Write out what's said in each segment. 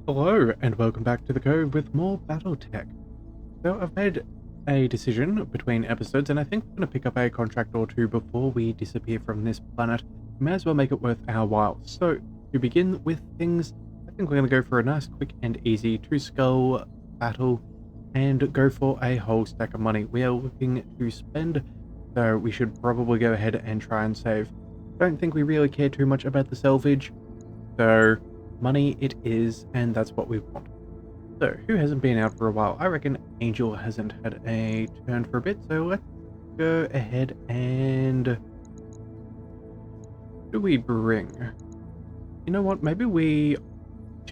Hello and welcome back to the Cove with more Battletech. So I've made a decision between episodes and I think we're going to pick up a contract or two before we disappear from this planet. May as well make it worth our while. So to begin with things, I think we're going to go for a nice quick and easy 2-skull battle and go for a whole stack of money. We are looking to spend, so we should probably go ahead and try and save. Don't think we really care too much about the salvage, so money it is, and that's what we want. So, who hasn't been out for a while? I reckon Angel hasn't had a turn for a bit, so let's go ahead and... what do we bring? You know what, maybe we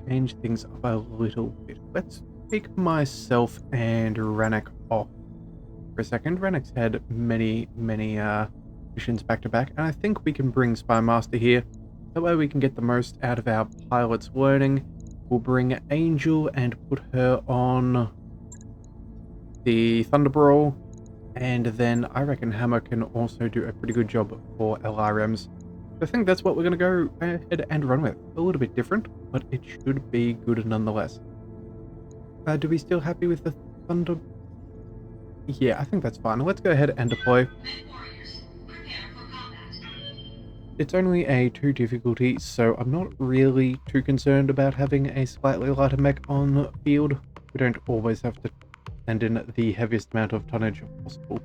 change things up a little bit. Let's take myself and Rannoch off for a second. Rannoch's had many missions back to back, and I think we can bring Spy Master here. That way we can get the most out of our pilot's learning. We'll bring Angel and put her on the Thunderbrawl, and then I reckon Hammer can also do a pretty good job for LRMs. I think that's what we're going to go ahead and run with. A little bit different, but it should be good nonetheless. Do we still happy with the Thunder? Yeah, I think that's fine. Let's go ahead and deploy. It's only a 2 difficulty, so I'm not really too concerned about having a slightly lighter mech on the field. We don't always have to send in the heaviest amount of tonnage possible.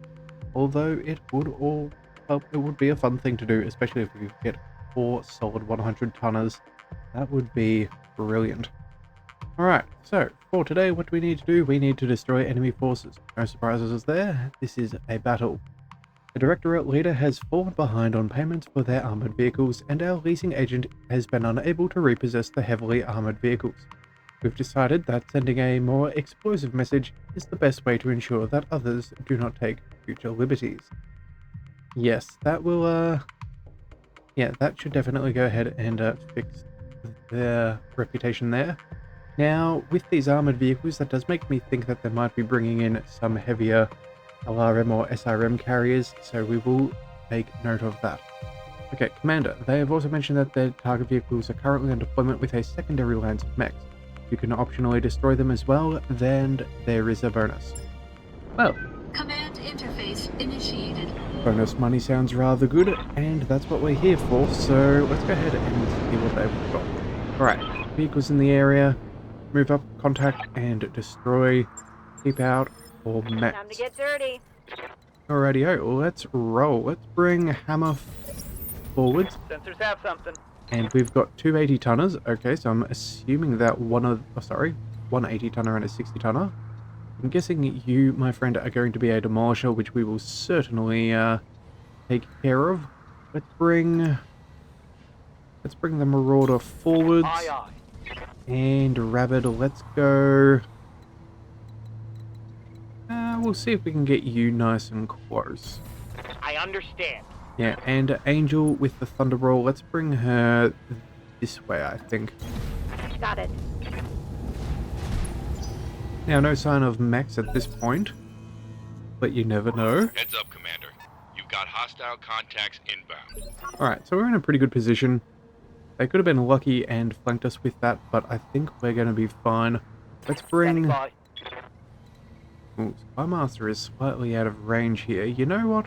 Although it would be a fun thing to do, especially if we could get 4 solid 100 tonners. That would be brilliant. Alright, so for today what do we need to do? We need to destroy enemy forces. No surprises there, this is a battle. The Directorate leader has fallen behind on payments for their armored vehicles, and our leasing agent has been unable to repossess the heavily armored vehicles. We've decided that sending a more explosive message is the best way to ensure that others do not take future liberties. Yes, that will, yeah, that should definitely go ahead and fix their reputation there. Now, with these armored vehicles, that does make me think that they might be bringing in some heavier LRM or SRM carriers, so we will take note of that. Okay, Commander, they have also mentioned that their target vehicles are currently on deployment with a secondary lance of mechs. You can optionally destroy them as well, then there is a bonus. Well, Command interface initiated. Bonus money sounds rather good, and that's what we're here for, so let's go ahead and see what they've got. Alright, vehicles in the area, move up, contact, and destroy, keep out, or Mechs. Time to get dirty. Alrighty-o, let's roll. Let's bring Hammer forwards. Sensors have something. And we've got 2 80-tonners. Okay, so I'm assuming that one 80-tonner and a 60-tonner. I'm guessing you, my friend, are going to be a demolisher, which we will certainly take care of. Let's bring the Marauder forwards. Aye, aye. And Rabbit, let's go. We'll see if we can get you nice and close. I understand. Yeah, and Angel with the Thunderbrawl, let's bring her this way, I think. Got it. Now, no sign of Mechs at this point, but you never know. Heads up, Commander. You've got hostile contacts inbound. Alright, so we're in a pretty good position. They could have been lucky and flanked us with that, but I think we're going to be fine. Let's bring... By. Ooh, Spy Master is slightly out of range here. You know what?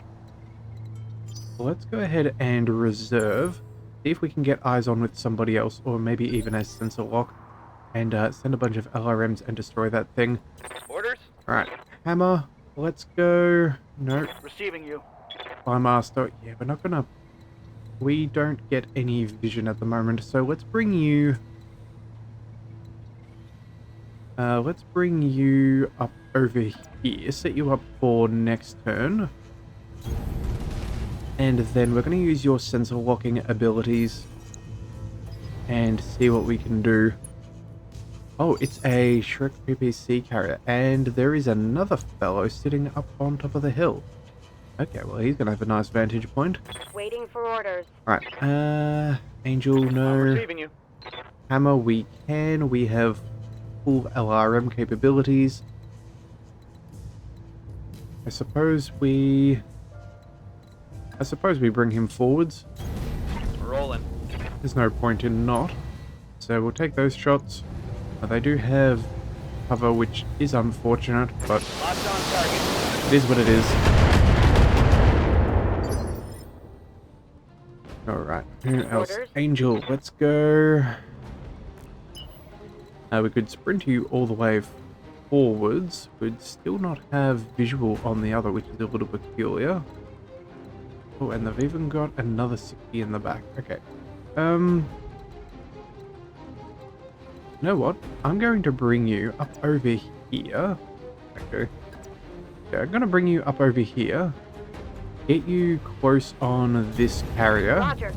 Let's go ahead and reserve. See if we can get eyes on with somebody else, or maybe even a sensor lock, and send a bunch of LRMs and destroy that thing. Orders? Alright, Hammer, let's go. No, Receiving you. Spy Master. Yeah, we're not gonna... We don't get any vision at the moment, so let's bring you... let's bring you up over here, set you up for next turn. And then we're going to use your sensor locking abilities and see what we can do. Oh, it's a Shrek PPC carrier, and there is another fellow sitting up on top of the hill. Okay, well, he's going to have a nice vantage point. Waiting for orders. Alright, Angel, I'm no. receiving you. Hammer, we can. We have full LRM capabilities. I suppose we bring him forwards. Rolling. There's no point in not. So we'll take those shots. They do have cover, which is unfortunate, but Locked on target. it is what it is. Alright, who else? Orders. Angel, let's go. We could sprint you all the way forwards. We'd still not have visual on the other, which is a little peculiar. Oh, and they've even got another 60 in the back. Okay. You know what? I'm going to bring you up over here. Okay. Yeah, I'm going to bring you up over here. Get you close on this carrier. Roger.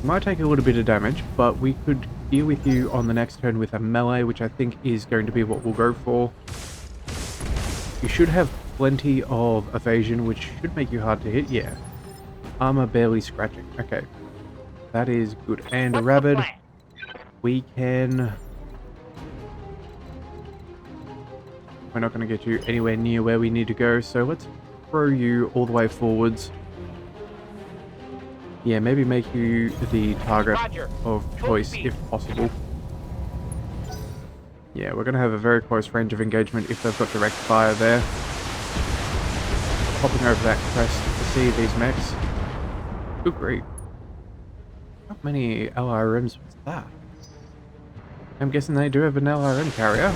Might take a little bit of damage, but we could deal with you on the next turn with a melee, which I think is going to be what we'll go for. You should have plenty of evasion, which should make you hard to hit. Yeah. Armor barely scratching. Okay. That is good. And a rabid. We can... We're not going to get you anywhere near where we need to go, so let's throw you all the way forwards. Yeah, maybe make you the target of choice if possible. Yeah, we're going to have a very close range of engagement if they've got direct fire there. Popping over that crest to see these mechs. Good grief. How many LRMs was that? I'm guessing they do have an LRM carrier.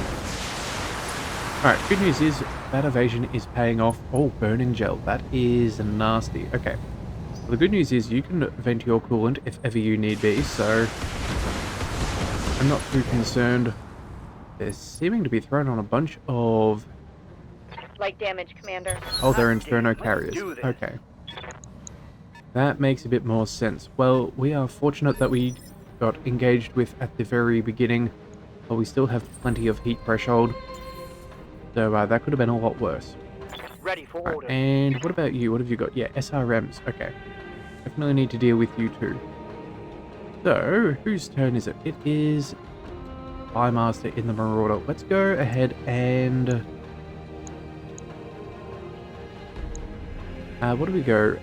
Alright, good news is that evasion is paying off. Oh, burning gel. That is nasty. Okay. Well, the good news is you can vent your coolant if ever you need be, so I'm not too concerned. They're seeming to be thrown on a bunch of... Light damage, Commander. Oh, they're Inferno carriers. Okay. That makes a bit more sense. Well, we are fortunate that we got engaged with at the very beginning, but we still have plenty of heat threshold. So that could have been a lot worse. Ready for Right, order. and what about you? What have you got? Yeah, SRMs. Okay. Definitely need to deal with you too. So, whose turn is it? It is Bymaster in the Marauder. Let's go ahead and... what do we go?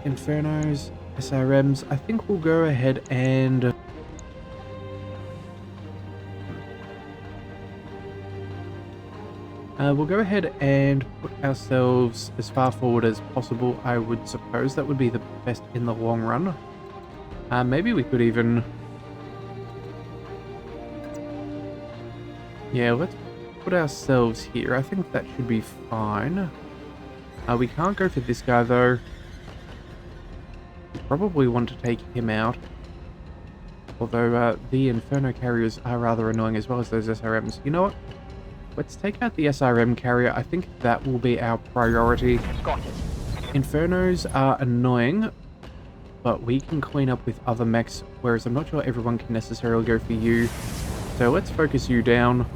Infernos, SRMs. I think we'll go ahead and... we'll go ahead and put ourselves as far forward as possible. I would suppose that would be the best in the long run. Maybe we could even... Yeah, let's put ourselves here. I think that should be fine. We can't go for this guy though. We probably want to take him out. Although the Inferno carriers are rather annoying as well as those SRMs. You know what? Let's take out the SRM carrier. I think that will be our priority. Got it. Infernos are annoying, but we can clean up with other mechs, whereas I'm not sure everyone can necessarily go for you. So let's focus you down.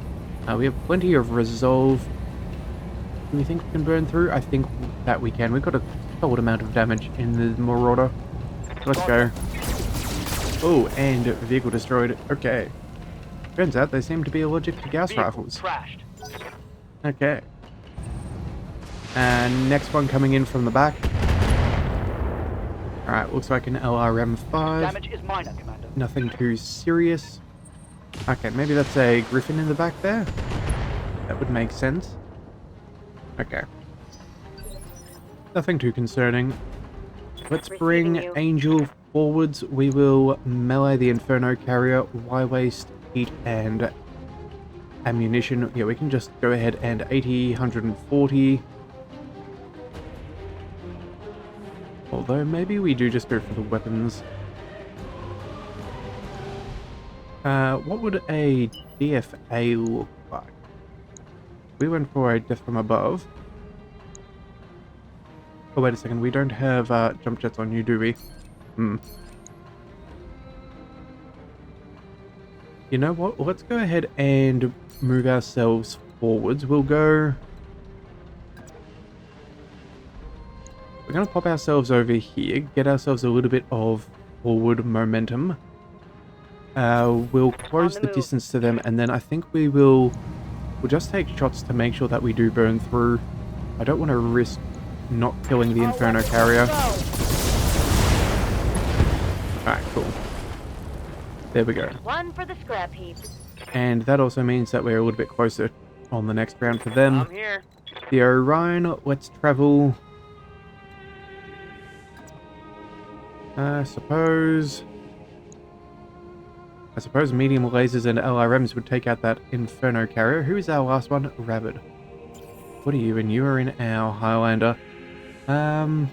We have plenty of resolve. Do we think we can burn through? I think that we can. We've got a solid amount of damage in the Marauder. Let's go. Oh, and vehicle destroyed. Okay. Turns out they seem to be allergic to gas rifles. Trashed. Okay. And next one coming in from the back. Alright, looks like an LRM-5. Damage is minor, Commander. Nothing too serious. Okay, maybe that's a Griffin in the back there. That would make sense. Okay. Nothing too concerning. Let's bring Receiving you. Angel forwards. We will melee the Inferno carrier. Why waste heat and ammunition? Yeah, we can just go ahead and 80, 140. Although maybe we do just go for the weapons. What would a DFA look like? We went for a death from above. Oh, wait a second. We don't have jump jets on you, do we? You know what? Let's go ahead and move ourselves forwards. We'll go... We're going to pop ourselves over here, get ourselves a little bit of forward momentum. We'll close the distance to them, and then I think we'll just take shots to make sure that we do burn through. I don't want to risk not killing the Inferno carrier. Alright, cool. There we go. One for the scrap heap. And that also means that we're a little bit closer on the next round for them. I'm here. The Orion, let's travel. I suppose medium lasers and LRMs would take out that Inferno carrier. Who is our last one? Rabid. What are you? And you are in our Highlander. You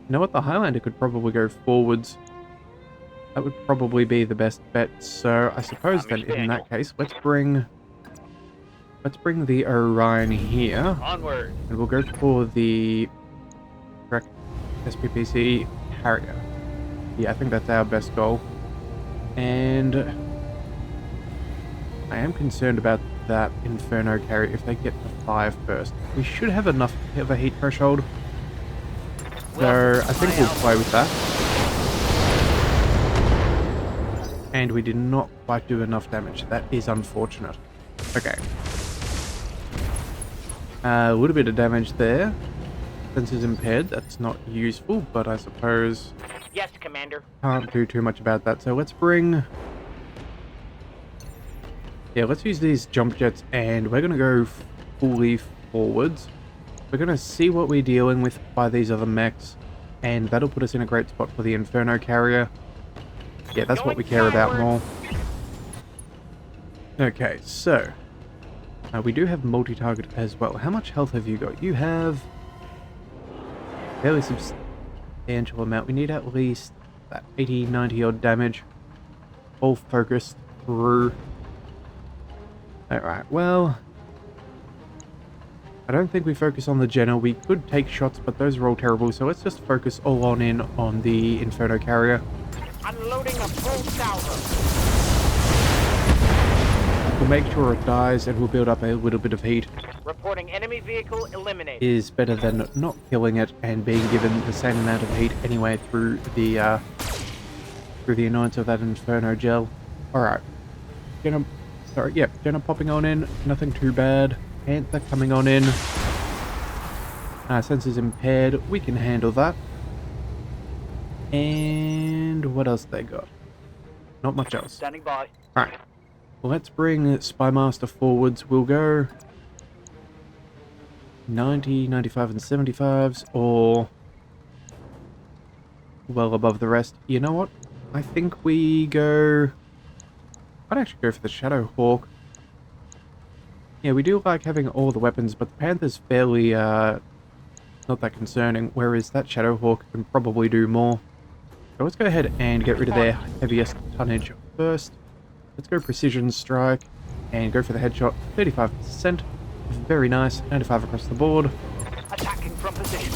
know what? The Highlander could probably go forwards. That would probably be the best bet. So I suppose then in that case, let's bring the Orion here. Onward. And we'll go for the correct SPPC Harrier. Yeah, I think that's our best goal. And I am concerned about that Inferno carrier if they get to 5 first. We should have enough of a heat threshold. So I think we'll play with that. And we did not quite do enough damage. That is unfortunate. Okay. A little bit of damage there. Sensors impaired. That's not useful, but I suppose Yes, Commander. can't do too much about that. So let's bring... Yeah, let's use these jump jets, and we're going to go fully forwards. We're going to see what we're dealing with by these other mechs, and that'll put us in a great spot for the Inferno carrier. Yeah, that's what we care about more. Okay, so... we do have multi-target as well. How much health have you got? You have... fairly substantial amount. We need at least that 80, 90 odd damage. All focused through. Alright, well... I don't think we focus on the Jenna. We could take shots, but those are all terrible. So let's just focus all on the Inferno carrier. Unloading a full salvo. We'll make sure it dies and we'll build up a little bit of heat. Reporting enemy vehicle eliminated. Is better than not killing it and being given the same amount of heat anyway through the annoyance of that Inferno gel. Alright. Jenna popping on in. Nothing too bad. Panther coming on in. Sensors impaired. We can handle that. And what else they got? Not much else. Standing by. Alright. Well, let's bring Spymaster forwards. We'll go 90, 95 and 75s, or well above the rest. You know what? I think we go... I'd actually go for the Shadow Hawk. Yeah, we do like having all the weapons, but the Panther's fairly not that concerning, whereas that Shadow Hawk can probably do more. So let's go ahead and get rid of their heaviest tonnage first. Let's go Precision Strike and go for the headshot. 35%. Very nice. 95 across the board. Attacking from position.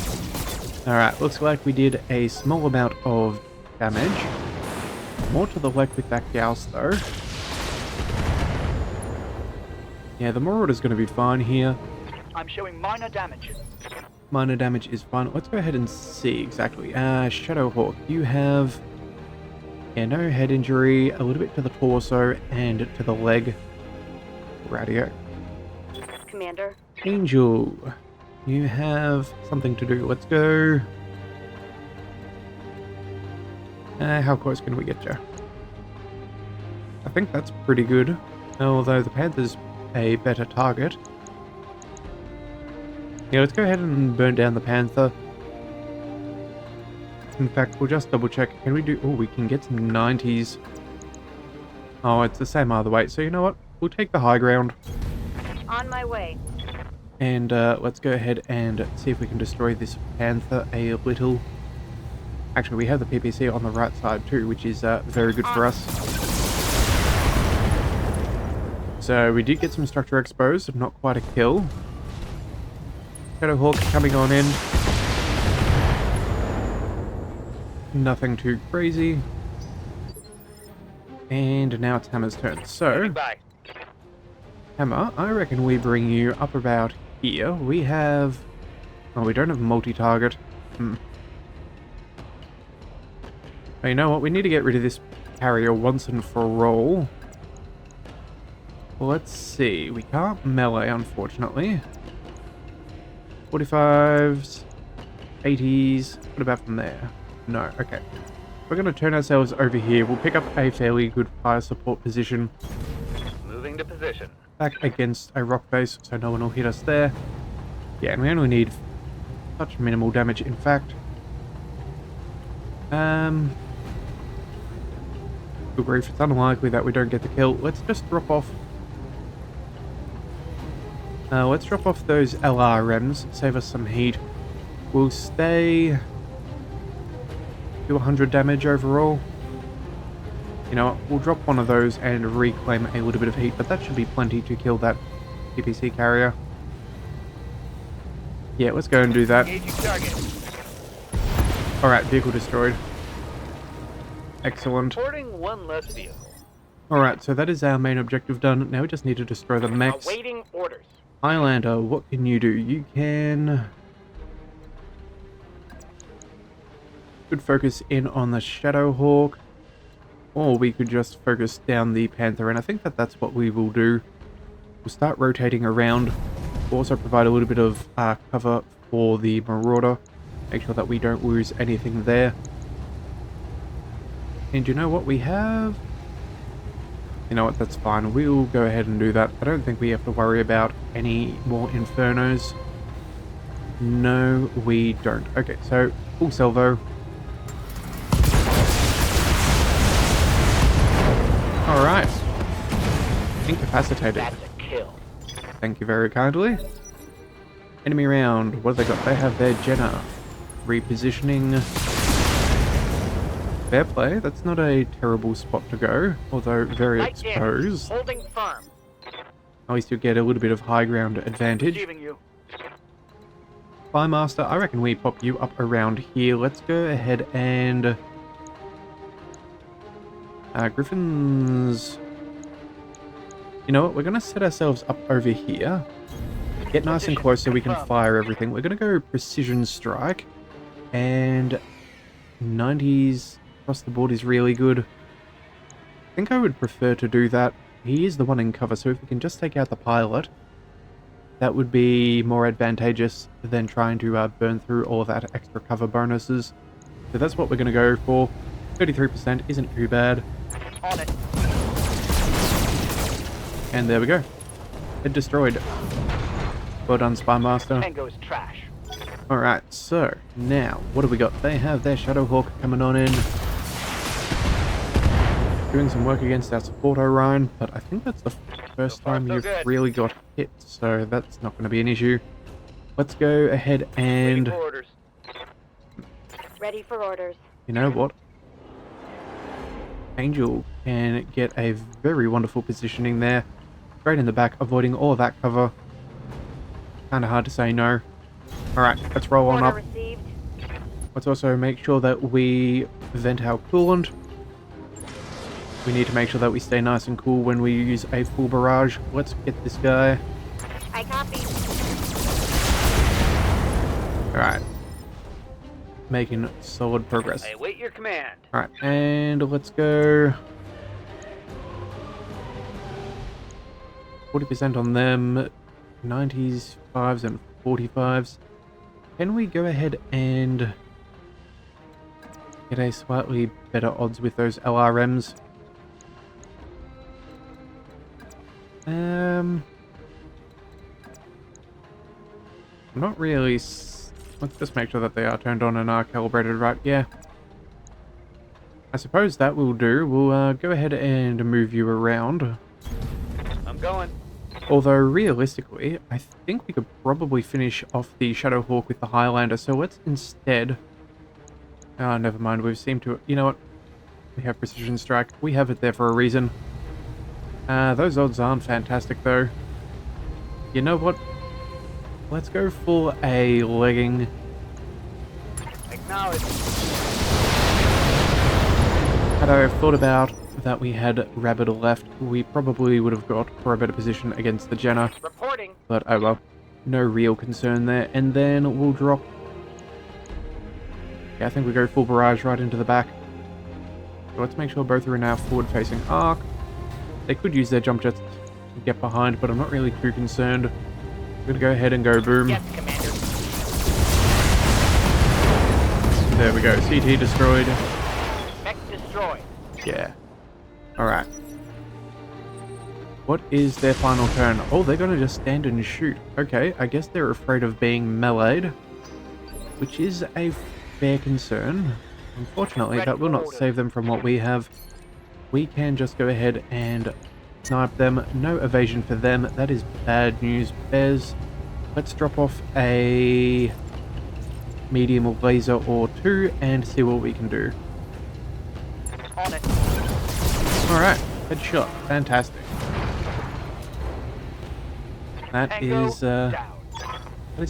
Alright, looks like we did a small amount of damage. More to the left with that Gauss though. Yeah, the Marauder's going to be fine here. I'm showing minor damage. Minor damage is fine. Let's go ahead and see exactly. Shadow Hawk, you have... Yeah, no head injury, a little bit to the torso and to the leg. Radio. Commander. Angel, you have something to do. Let's go. How close can we get you? I think that's pretty good. Although the Panther's a better target. Yeah, let's go ahead and burn down the Panther. In fact, we'll just double check. Can we do... Oh, we can get some 90s. Oh, it's the same either way. So you know what? We'll take the high ground. On my way. And let's go ahead and see if we can destroy this Panther a little. Actually, we have the PPC on the right side too, which is very good for us. So we did get some structure exposed, not quite a kill. Shadow Hawk coming on in. Nothing too crazy. And now it's Hammer's turn. So, Hammer, I reckon we bring you up about here. We have... Oh, we don't have multi-target. Oh, you know what? We need to get rid of this carrier once and for all. Let's see. We can't melee, unfortunately. 45s, 80s. What about from there? No, okay. We're going to turn ourselves over here. We'll pick up a fairly good fire support position. Moving to position. Back against a rock base, so no one will hit us there. Yeah, and we only need such minimal damage, in fact. Good grief, it's unlikely that we don't get the kill. Let's just drop off. Let's drop off those LRMs, save us some heat. We'll stay to 100 damage overall. You know what, we'll drop one of those and reclaim a little bit of heat, but that should be plenty to kill that PPC carrier. Yeah, let's go and do that. Alright, vehicle destroyed. Excellent. Reporting one less vehicle. Alright, so that is our main objective done. Now we just need to destroy the mechs. Awaiting orders. Highlander, what can you do? You can... could focus in on the Shadowhawk. Or we could just focus down the Panther, and I think that that's what we will do. We'll start rotating around. We'll also provide a little bit of cover for the Marauder. Make sure that we don't lose anything there. And you know what we have? You know what, that's fine. We'll go ahead and do that. I don't think we have to worry about any more Infernos. No, we don't. Okay, so full salvo. Alright. Incapacitated. That's a kill. Thank you very kindly. Enemy round. What have they got? They have their Jenna. Repositioning. Fair play. That's not a terrible spot to go. Although very exposed. Holding firm. At least you get a little bit of high ground advantage. Receiving you. Firemaster, I reckon we pop you up around here. Let's go ahead and... Griffins... You know what? We're going to set ourselves up over here. Get nice and close so we can fire everything. We're going to go Precision Strike. And 90s across the board is really good. I think I would prefer to do that. He is the one in cover, so if we can just take out the pilot, that would be more advantageous than trying to burn through all of that extra cover bonuses. So that's what we're going to go for. 33% isn't too bad. On it. And there we go. It destroyed. Well done, Spy Master. Tango's trash. Alright, so now, what have we got? They have their Shadowhawk coming on in. Doing some work against our support Orion, but I think that's the first time you've really got hit, so that's not going to be an issue. Let's go ahead and... Ready for orders. You know what? Angel can get a very wonderful positioning there. Straight in the back, avoiding all of that cover. Kind of hard to say no. Alright, let's roll on up. Received. Let's also make sure that we vent our coolant. We need to make sure that we stay nice and cool when we use a full barrage. Let's get this guy. I copy. Alright. Making solid progress. I await your command. Alright, and let's go. 40% on them. 90s, 5s, and 45s. Can we go ahead and get a slightly better odds with those LRMs? Not really. Let's just make sure that they are turned on and are calibrated right. Yeah. I suppose that will do. We'll go ahead and move you around. I'm going. Although, realistically, I think we could probably finish off the Shadowhawk with the Highlander, so let's instead... Oh, never mind, we've seemed to... You know what? We have Precision Strike. We have it there for a reason. Those odds aren't fantastic, though. You know what? Let's go for a legging. Acknowledge. Had I thought about that we had Rabbit left, we probably would have got for a better position against the Jenna. Reporting. But oh well, no real concern there. And then we'll drop... Yeah, I think we go full barrage right into the back. So let's make sure both are in our forward-facing arc. They could use their jump jets to get behind, but I'm not really too concerned. I'm gonna go ahead and go boom. Yes, Commander. There we go, CT destroyed. destroyed. Yeah. Alright. What is their final turn? Oh, they're gonna just stand and shoot. Okay, I guess they're afraid of being meleeed, which is a fair concern. Unfortunately, that will not save them from what we have. We can just go ahead and snipe them. No evasion for them. That is bad news, bears. Let's drop off a medium laser or two and see what we can do. On it. Alright, headshot. Fantastic. That is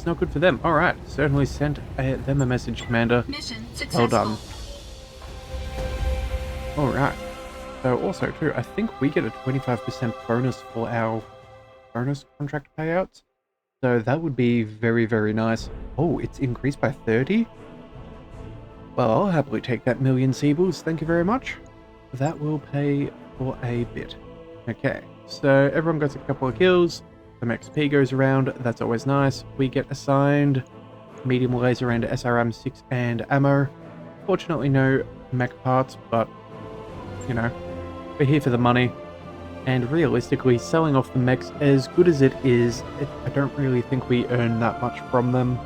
not good for them. Alright, certainly sent them a message, Commander. Mission successful. Well done. Alright. So also too, I think we get a 25% bonus for our bonus contract payouts. So that would be very, very nice. Oh, it's increased by 30? Well, I'll happily take that million Seabills, thank you very much. That will pay for a bit. Okay, so everyone gets a couple of kills. Some XP goes around, that's always nice. We get assigned medium laser and SRM-6 and ammo. Fortunately no mech parts, but, you know, we're here for the money. And realistically, selling off the mechs, as good as it is, I don't really think we earn that much from them.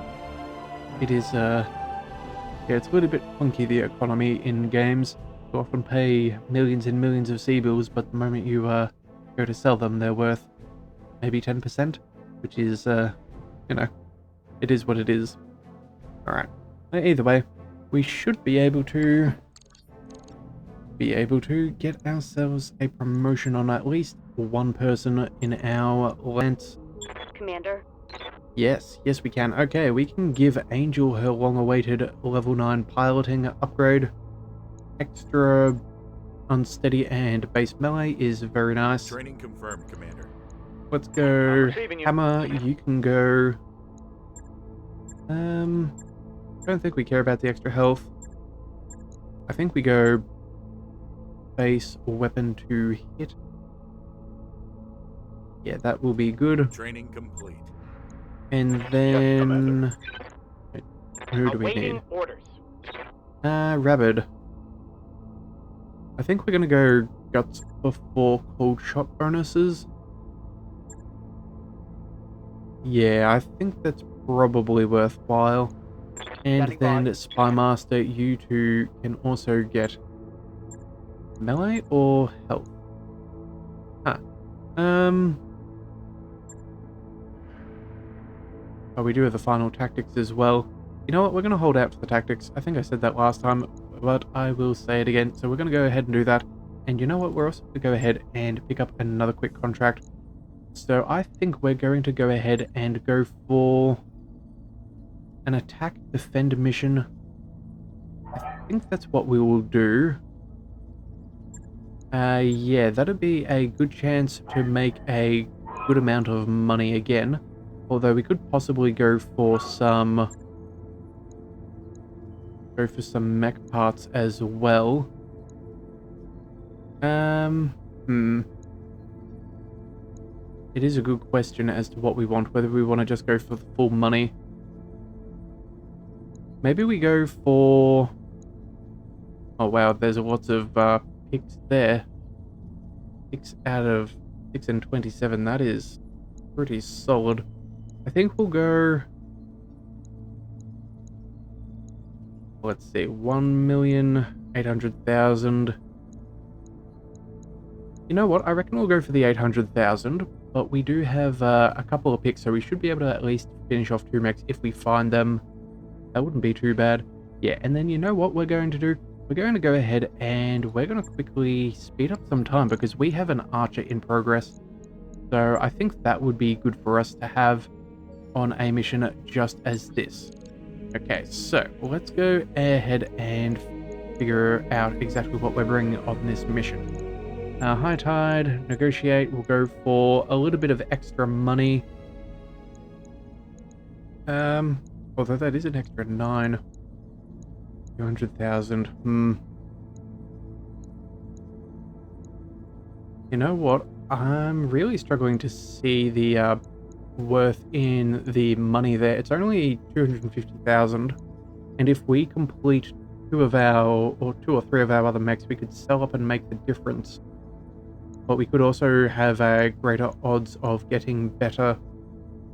It is, yeah, it's a little bit funky, the economy in games. You often pay millions and millions of Seabills, but the moment you go to sell them, they're worth maybe 10%, which is, you know, it is what it is. Alright, either way, we should be able to get ourselves a promotion on at least one person in our Lance. Commander. Yes, we can. Okay, we can give Angel her long-awaited level 9 piloting upgrade. Extra unsteady and base melee is very nice. Training confirmed, Commander. Let's go. Receiving you. Hammer, you can go. I don't think we care about the extra health. I think we go base weapon to hit. Yeah, that will be good. Training complete. And then who do we Awaiting need? orders. Rabid. I think we're gonna go guts before cold shot bonuses. Yeah, I think that's probably worthwhile. And Standing then by. Spy Master, you two can also get melee or health. Huh. Oh, we do have the final tactics as well. You know what? We're going to hold out for the tactics. I think I said that last time, but I will say it again. So we're going to go ahead and do that. And you know what? We're also going to go ahead and pick up another quick contract. So I think we're going to go ahead and go for an attack defend mission. I think that's what we will do. Yeah, that'd be a good chance to make a good amount of money again. Although we could possibly go for some mech parts as well. It is a good question as to what we want, whether we want to just go for the full money. Maybe we go for... Oh wow, there's lots of picks there. 6 out of 6 and 27, that is pretty solid. I think we'll go... Let's see, 1,800,000. You know what, I reckon we'll go for the 800,000, but we do have a couple of picks, so we should be able to at least finish off 2 mechs if we find them. That wouldn't be too bad. Yeah, and then you know what we're going to do? We're going to go ahead and we're going to quickly speed up some time because we have an archer in progress. So I think that would be good for us to have on a mission just as this. Okay, so let's go ahead and figure out exactly what we're bringing on this mission. High tide, negotiate, we'll go for a little bit of extra money. Although that is an extra 9. 200,000. You know what? I'm really struggling to see the worth in the money there. It's only 250,000, and if we complete two or three of our other mechs, we could sell up and make the difference. But we could also have a greater odds of getting better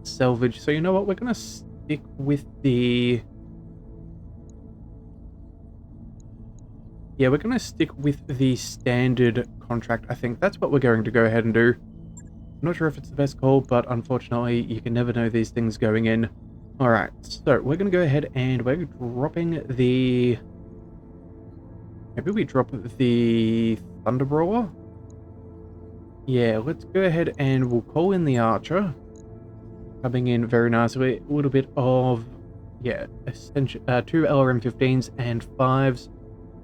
salvage. So you know what? We're going to stick with the... Yeah, we're going to stick with the standard contract, I think. That's what we're going to go ahead and do. I'm not sure if it's the best call, but unfortunately, you can never know these things going in. Alright, so we're going to go ahead and we're dropping the... Maybe we drop the Thunderbrawler? Yeah, let's go ahead and we'll call in the Archer. Coming in very nicely. A little bit of, yeah, essentially, 2 LRM-15s and 5s.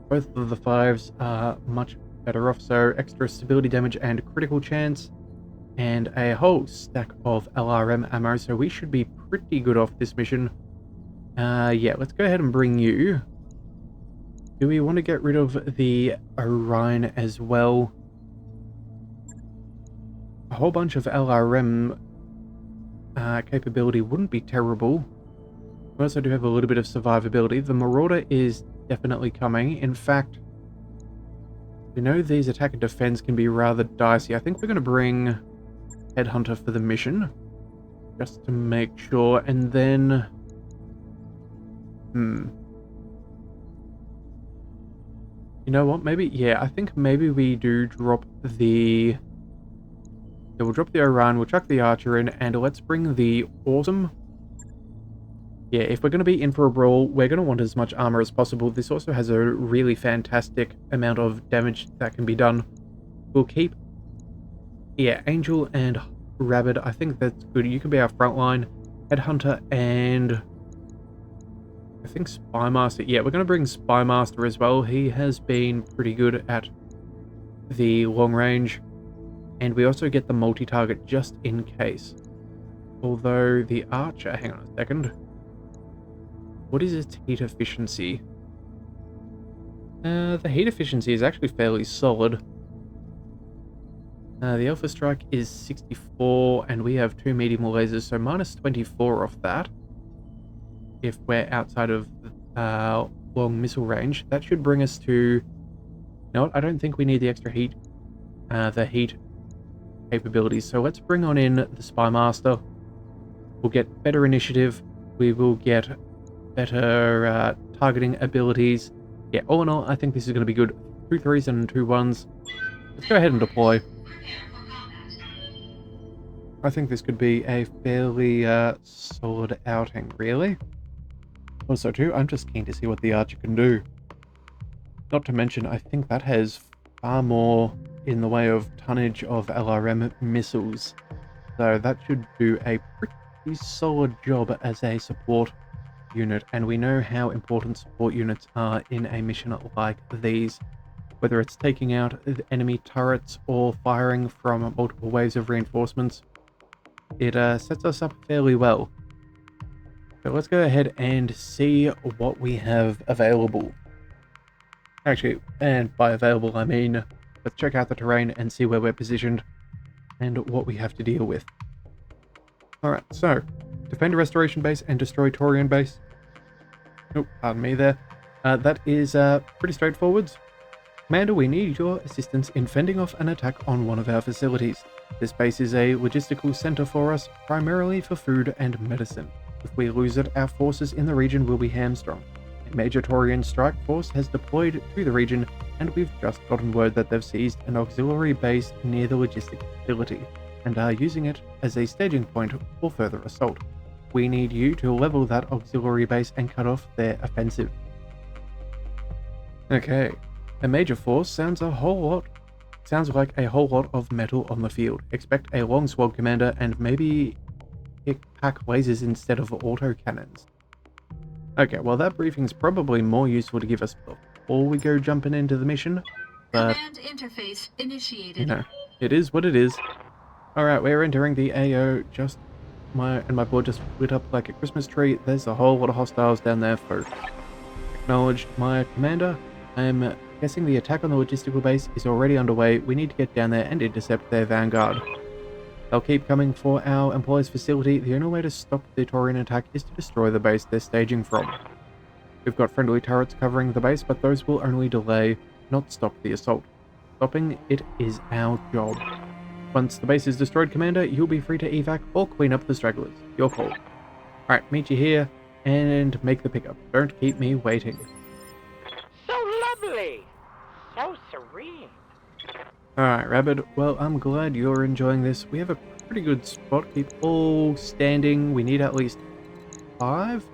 Both of the 5s are much better off, so extra stability damage and critical chance. And a whole stack of LRM ammo, so we should be pretty good off this mission. Yeah, let's go ahead and bring you. Do we want to get rid of the Orion as well? A whole bunch of LRM capability wouldn't be terrible. We also do have a little bit of survivability. The Marauder is definitely coming. In fact, we know these attack and defense can be rather dicey. I think we're going to bring Headhunter for the mission, just to make sure, and then... You know what, maybe, yeah, I think maybe we do drop the... Yeah, we'll drop the Orion, we'll chuck the Archer in, and let's bring the Autumn. Yeah, if we're going to be in for a brawl, we're going to want as much armor as possible. This also has a really fantastic amount of damage that can be done. We'll keep... Yeah, Angel and Rabbit, I think that's good. You can be our frontline. Headhunter and... I think Spymaster. Yeah, we're going to bring Spymaster as well. He has been pretty good at the long range. And we also get the multi-target just in case. Although the Archer... Hang on a second. What is its heat efficiency? The heat efficiency is actually fairly solid. The Alpha Strike is 64, and we have 2 medium lasers, so minus 24 off that. If we're outside of long missile range, that should bring us to... No, I don't think we need the extra heat. The heat capabilities. So let's bring on in the Spymaster. We'll get better initiative. We will get better targeting abilities. Yeah, all in all, I think this is going to be good. 2 3s and 2 1s. Let's go ahead and deploy. I think this could be a fairly solid outing, really. Also, too, I'm just keen to see what the Archer can do. Not to mention, I think that has far more in the way of tonnage of LRM missiles. So that should do a pretty solid job as a support unit. And we know how important support units are in a mission like these. Whether it's taking out enemy turrets or firing from multiple waves of reinforcements. It sets us up fairly well. So let's go ahead and see what we have available. Actually, and by available I mean, let's check out the terrain and see where we're positioned and what we have to deal with. Alright, so, defend a restoration base and destroy Taurian base. Oh, pardon me there. That is pretty straightforward. Commander, we need your assistance in fending off an attack on one of our facilities. This base is a logistical center for us, primarily for food and medicine. If we lose it, our forces in the region will be hamstrung. A major Taurian strike force has deployed to the region, and we've just gotten word that they've seized an auxiliary base near the logistic facility, and are using it as a staging point for further assault. We need you to level that auxiliary base and cut off their offensive. Okay. A major force sounds like a whole lot of metal on the field. Expect a long sword, Commander, and maybe pack lasers instead of autocannons. Okay, well that briefing's probably more useful to give us before we go jumping into the mission, but... Command interface initiated. You know, it is what it is. Alright, we're entering the AO, my board just lit up like a Christmas tree. There's a whole lot of hostiles down there, folks. Acknowledged, my Commander. I'm guessing the attack on the logistical base is already underway. We need to get down there and intercept their vanguard. They'll keep coming for our employees' facility. The only way to stop the Taurian attack is to destroy the base they're staging from. We've got friendly turrets covering the base, but those will only delay, not stop the assault. Stopping it is our job. Once the base is destroyed, Commander, you'll be free to evac or clean up the stragglers. Your call. Alright, meet you here and make the pickup. Don't keep me waiting. So lovely! So serene. Alright, Rabbit. Well, I'm glad you're enjoying this. We have a pretty good spot. Keep all standing. We need at least 5?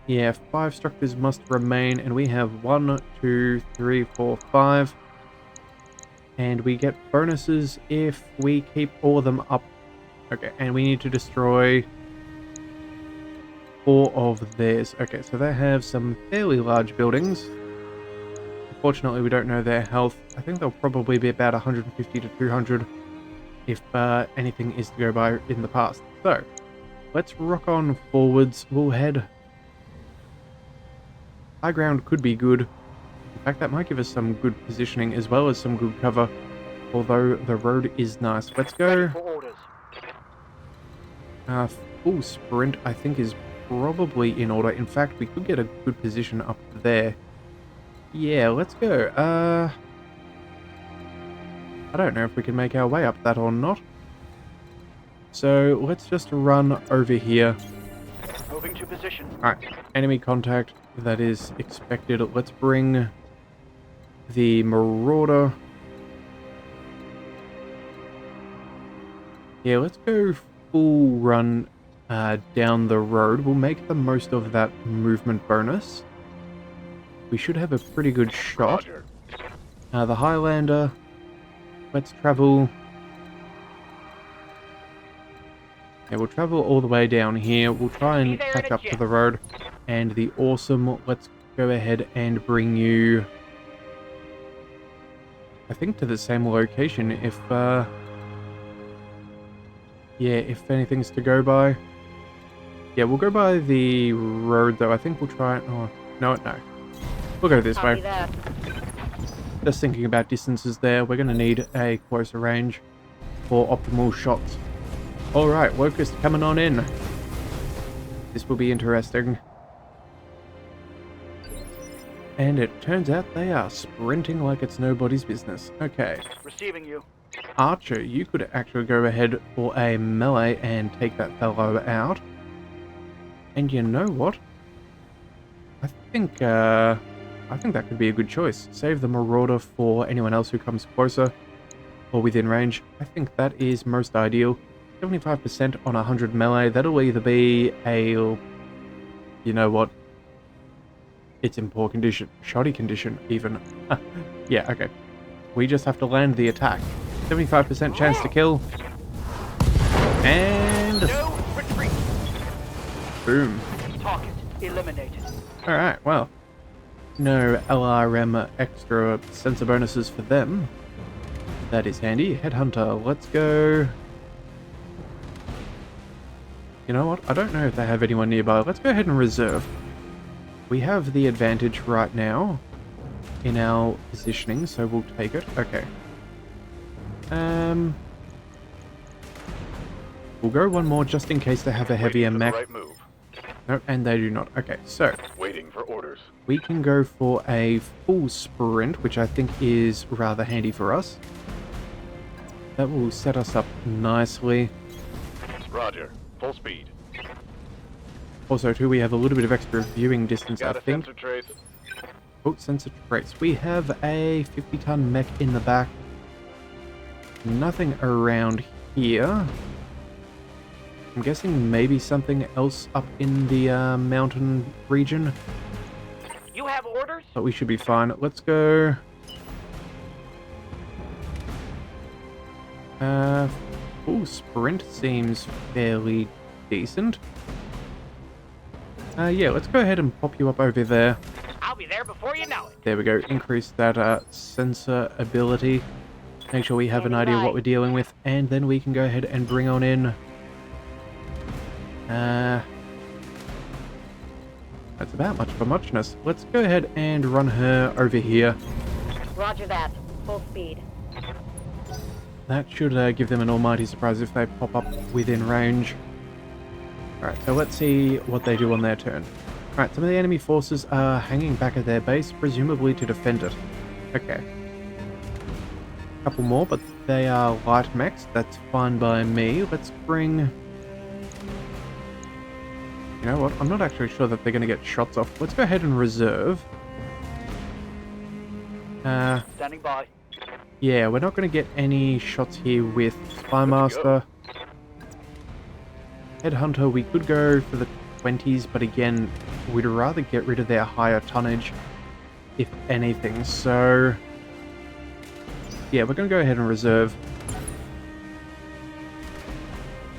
Yeah, 5 structures must remain, and we have 1, 2, 3, 4, 5. And we get bonuses if we keep all of them up. Okay, and we need to destroy 4 of theirs. Okay, so they have some fairly large buildings. Unfortunately, we don't know their health. I think they'll probably be about 150 to 200 if anything is to go by in the past. So, let's rock on forwards. We'll head... High ground could be good. In fact, that might give us some good positioning as well as some good cover. Although the road is nice. Let's go. Full sprint, I think, is probably in order. In fact, we could get a good position up there. Yeah, let's go. I don't know if we can make our way up that or not. So let's just run over here. Moving to position. Alright, enemy contact. That is expected. Let's bring the Marauder. Yeah, let's go full run down the road. We'll make the most of that movement bonus. We should have a pretty good shot. The Highlander. Let's travel. Yeah, we'll travel all the way down here. We'll try and catch up to the road. And the Awesome, let's go ahead and bring you, I think, to the same location if, yeah, if anything's to go by. Yeah, we'll go by the road, though. I think we'll try it. Oh, no. We'll go this way. Just thinking about distances there. We're going to need a closer range for optimal shots. Alright, Locust coming on in. This will be interesting. And it turns out they are sprinting like it's nobody's business. Okay. Receiving you. Archer, you could actually go ahead for a melee and take that fellow out. And you know what? I think that could be a good choice. Save the Marauder for anyone else who comes closer or within range. I think that is most ideal. 75% on 100 melee. That'll either be a... You know what? It's in poor condition. Shoddy condition, even. Yeah, okay. We just have to land the attack. 75% chance to kill. And... No retreat. Boom. Target eliminated. Alright, well. No LRM extra sensor bonuses for them. That is handy. Headhunter, let's go. You know what? I don't know if they have anyone nearby. Let's go ahead and reserve. We have the advantage right now in our positioning, so we'll take it. Okay. We'll go one more just in case they have a heavier mech. Right move. No, and they do not. Okay, so Waiting for orders. we can go for a full sprint, which I think is rather handy for us. That will set us up nicely. Roger. Full speed. Also, too, we have a little bit of extra viewing distance, I Got a think. sensor trace. Oh, sensor trace. We have a 50-ton mech in the back. Nothing around here. I'm guessing maybe something else up in the mountain region. You have orders? But we should be fine. Let's go. Full sprint seems fairly decent. Yeah, let's go ahead and pop you up over there. I'll be there before you know it. There we go. Increase that sensor ability. Make sure we have an idea what we're dealing with, and then we can go ahead and bring on in. That's about much for muchness. Let's go ahead and run her over here. Roger that. Full speed. That should give them an almighty surprise if they pop up within range. Alright, so let's see what they do on their turn. Alright, some of the enemy forces are hanging back at their base, presumably to defend it. Okay. Couple more, but they are light mechs. That's fine by me. Let's bring... You know what? I'm not actually sure that they're going to get shots off. Let's go ahead and reserve. Standing by. Yeah, we're not going to get any shots here with Spymaster. Headhunter, we could go for the 20s, but again, we'd rather get rid of their higher tonnage, if anything. So, yeah, we're going to go ahead and reserve.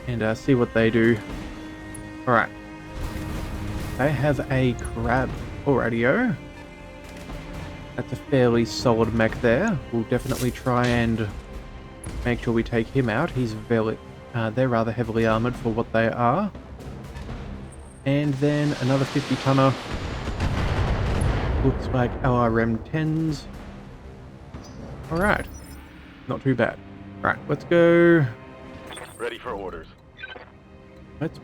And see what they do. Alright. They have a crab already-o. That's a fairly solid mech there. We'll definitely try and make sure we take him out. He's very... they're rather heavily armored for what they are. And then another 50-tonner. Looks like LRM-10s. Alright. Not too bad. Right, let's go... Ready for orders. Let's...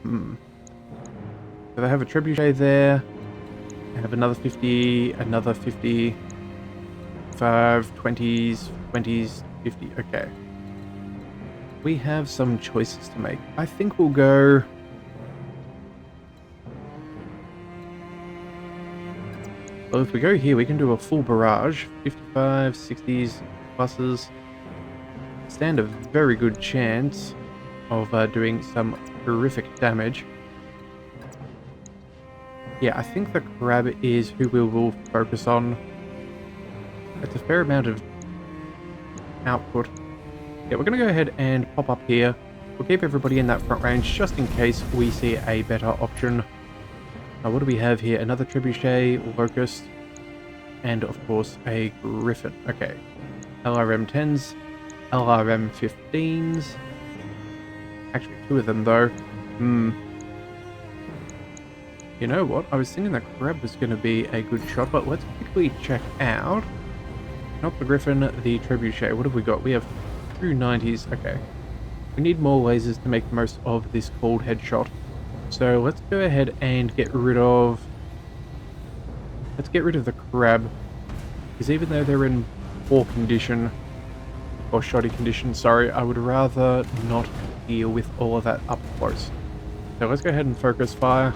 So they have a trebuchet there. They have another 50, another 50, 5, 20s, 20s, 50. Okay. We have some choices to make. I think we'll go... Well, if we go here, we can do a full barrage. 55, 60s, pluses. Stand a very good chance of doing some horrific damage. Yeah, I think the crab is who we will focus on. It's a fair amount of output. Yeah, we're going to go ahead and pop up here. We'll keep everybody in that front range just in case we see a better option. What do we have here? Another trebuchet, locust, and of course a griffin. Okay. LRM-10s, LRM-15s. Actually, two of them though. You know what? I was thinking that crab was going to be a good shot, but let's quickly check out. Not the griffin, the trebuchet. What have we got? We have two 90s. Okay. We need more lasers to make the most of this cold headshot. So let's go ahead and get rid of... Let's get rid of the crab. Because even though they're in poor condition, or shoddy condition, sorry, I would rather not deal with all of that up close. So let's go ahead and focus fire.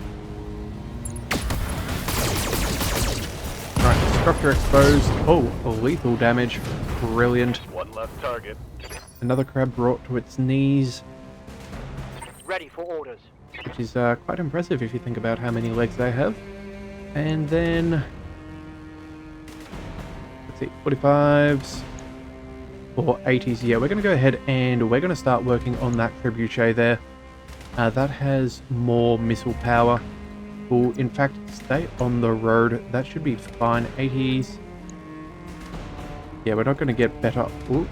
Alright, structure exposed. Oh, lethal damage. Brilliant. One left target. Another crab brought to its knees. Ready for orders. Which is quite impressive if you think about how many legs they have. And then... Let's see, 45s. Or 80s. Yeah, we're going to go ahead and we're going to start working on that trebuchet there. That has more missile power. Will in fact stay on the road. That should be fine. 80s. Yeah, we're not going to get better... Ooh.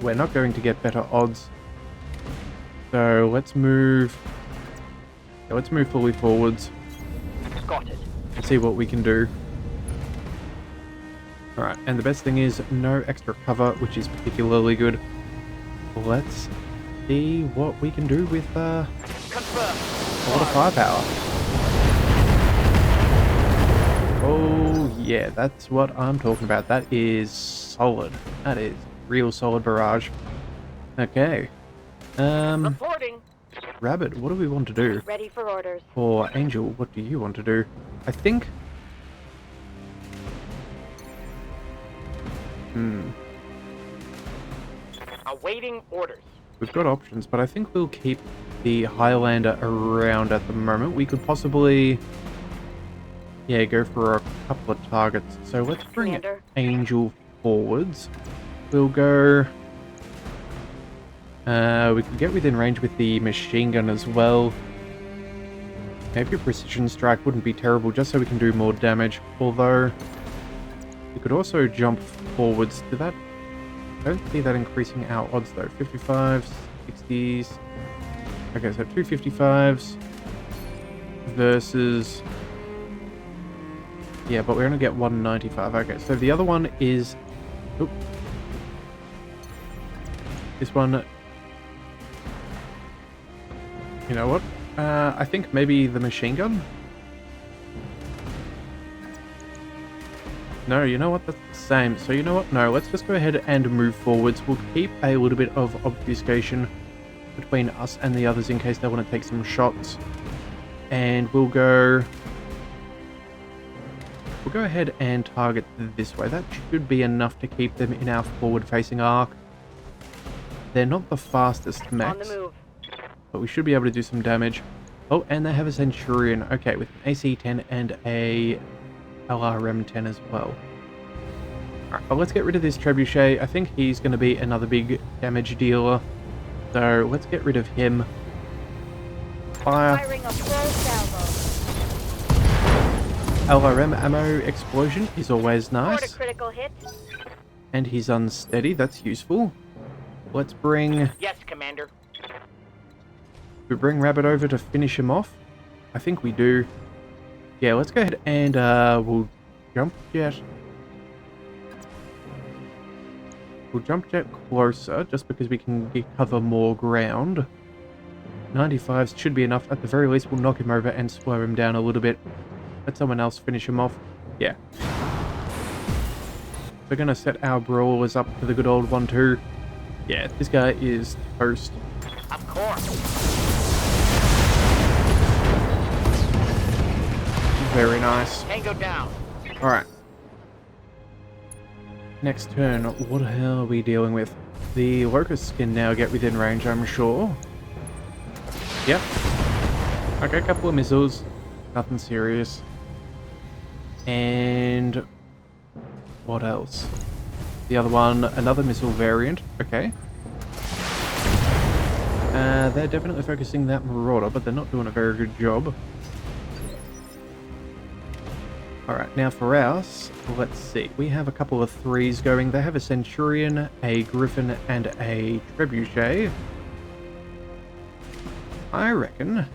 We're not going to get better odds. So let's move... Yeah, let's move fully forwards. Got it. And see what we can do. Alright, and the best thing is no extra cover, which is particularly good. Let's see what we can do with Confirm. a lot of firepower. Oh yeah, that's what I'm talking about. That is solid. That is real solid barrage. Okay. Reporting. Rabbit, what do we want to do? Ready for orders. Or Angel, what do you want to do? I think... Awaiting orders. We've got options, but I think we'll keep the Highlander around at the moment. We could possibly... Yeah, go for a couple of targets. So let's bring Commander. Angel forwards. We'll go... we could get within range with the machine gun as well. Maybe a precision strike wouldn't be terrible, just so we can do more damage. Although, we could also jump forwards to that. I don't see that increasing our odds though. 55s, 60s. Okay, so 255s versus... Yeah, but we're going to get 195. Okay, so the other one is... Oop. This one... You know what? I think maybe the machine gun? No, you know what? That's the same. So you know what? No, let's just go ahead and move forwards. We'll keep a little bit of obfuscation between us and the others in case they want to take some shots. And we'll go ahead and target this way. That should be enough to keep them in our forward-facing arc. They're not the fastest On the mechs, move. but we should be able to do some damage. Oh, and they have a Centurion. Okay, with an AC-10 and a LRM-10 as well. Alright, but let's get rid of this Trebuchet. I think he's going to be another big damage dealer. So let's get rid of him. Fire. Firing a full salvo. LRM ammo explosion is always Report a nice. critical hit. And he's unsteady. That's useful. Let's bring... Yes, Commander. We bring Rabbit over to finish him off. I think we do. Yeah, let's go ahead and we'll jump jet. We'll jump jet closer just because we can cover more ground. 95s should be enough. At the very least, we'll knock him over and slow him down a little bit. Let someone else finish him off. Yeah. We're going to set our brawlers up for the good old 1-2. Yeah, this guy is toast. Of course. Very nice. Tango down. Alright. Next turn, what the hell are we dealing with? The locusts can now get within range, I'm sure. Yep. Okay, a couple of missiles. Nothing serious. And... what else? The other one, another missile variant. Okay. They're definitely focusing that Marauder, but they're not doing a very good job. Alright, now for us, let's see. We have a couple of 3s going. They have a Centurion, a Griffin, and a Trebuchet. I reckon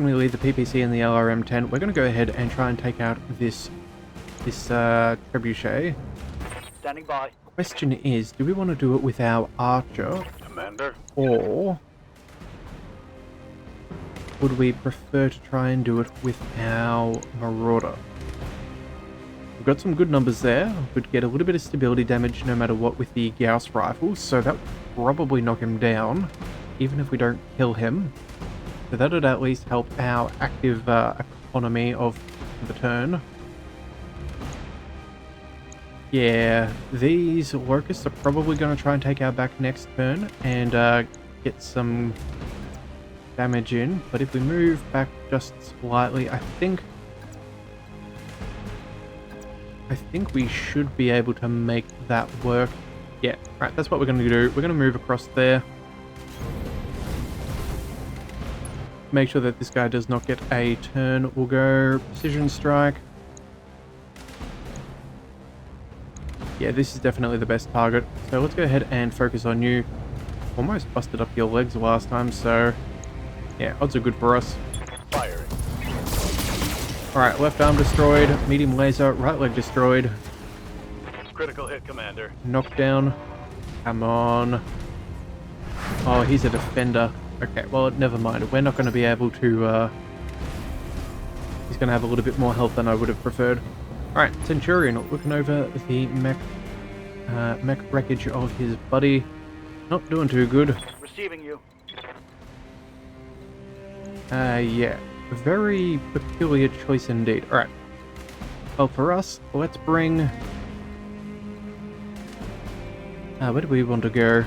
we leave the PPC and the LRM-10. We're going to go ahead and try and take out this Trebuchet. Standing by. Question is, do we want to do it with our Archer, Commander. or would we prefer to try and do it with our Marauder? We've got some good numbers there. We'd get a little bit of stability damage no matter what with the Gauss rifles, so that would probably knock him down, even if we don't kill him. So that would at least help our active economy of the turn. Yeah, these locusts are probably going to try and take our back next turn and get some damage in. But if we move back just slightly, I think we should be able to make that work. Yeah, right, that's what we're going to do. We're going to move across there. Make sure that this guy does not get a turn. We'll go precision strike. Yeah, this is definitely the best target. So let's go ahead and focus on you. Almost busted up your legs last time, so yeah, odds are good for us. Firing. Alright, left arm destroyed, medium laser, right leg destroyed. Critical hit, Commander. Knockdown. Come on. Oh, he's a defender. Okay, well, never mind. We're not going to be able to... He's going to have a little bit more health than I would have preferred. Alright, Centurion looking over the mech wreckage of his buddy. Not doing too good. Receiving you. Yeah. A very peculiar choice indeed. Alright. Well, for us, let's bring... where do we want to go?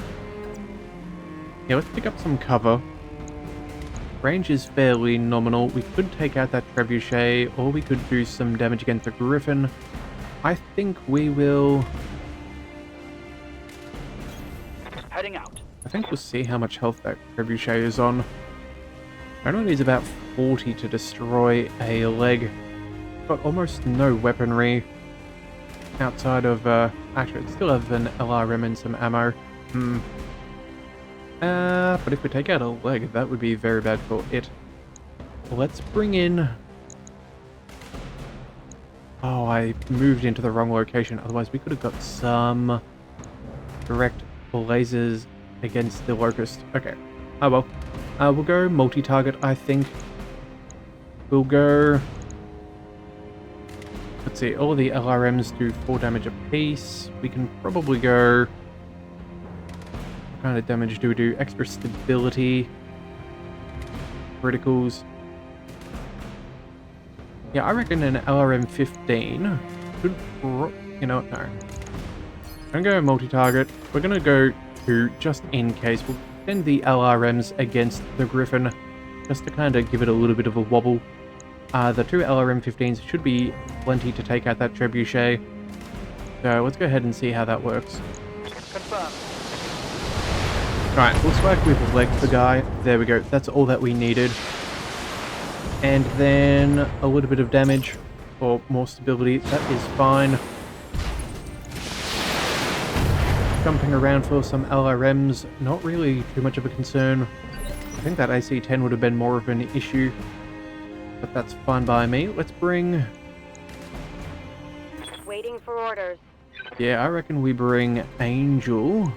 Yeah, let's pick up some cover. Range is fairly nominal. We could take out that Trebuchet, or we could do some damage against the Griffin. I think we will... Heading out. I think we'll see how much health that Trebuchet is on. It only needs about 40 to destroy a leg. Got almost no weaponry outside of... actually, it still have an LRM and some ammo. But if we take out a leg, that would be very bad for it. Let's bring in... Oh, I moved into the wrong location. Otherwise, we could have got some direct lasers against the locust. Okay. Oh well. We'll go multi-target, I think. We'll go... Let's see, all of the LRMs do 4 damage apiece. We can probably go... What kind of damage do we do? Extra stability. Criticals. Yeah, I reckon an LRM 15 should... You know what? No. I'm going to go multi-target. We're going to go to, just in case, we'll send the LRMs against the Griffin, just to kind of give it a little bit of a wobble. The 2 LRM-15s should be plenty to take out that trebuchet. So let's go ahead and see how that works. Confirmed. Alright, looks like we've legged the guy. There we go. That's all that we needed. And then a little bit of damage for more stability. That is fine. Jumping around for some LRMs, not really too much of a concern. I think that AC-10 would have been more of an issue, but that's fine by me. Let's bring... Waiting for orders. Yeah, I reckon we bring Angel.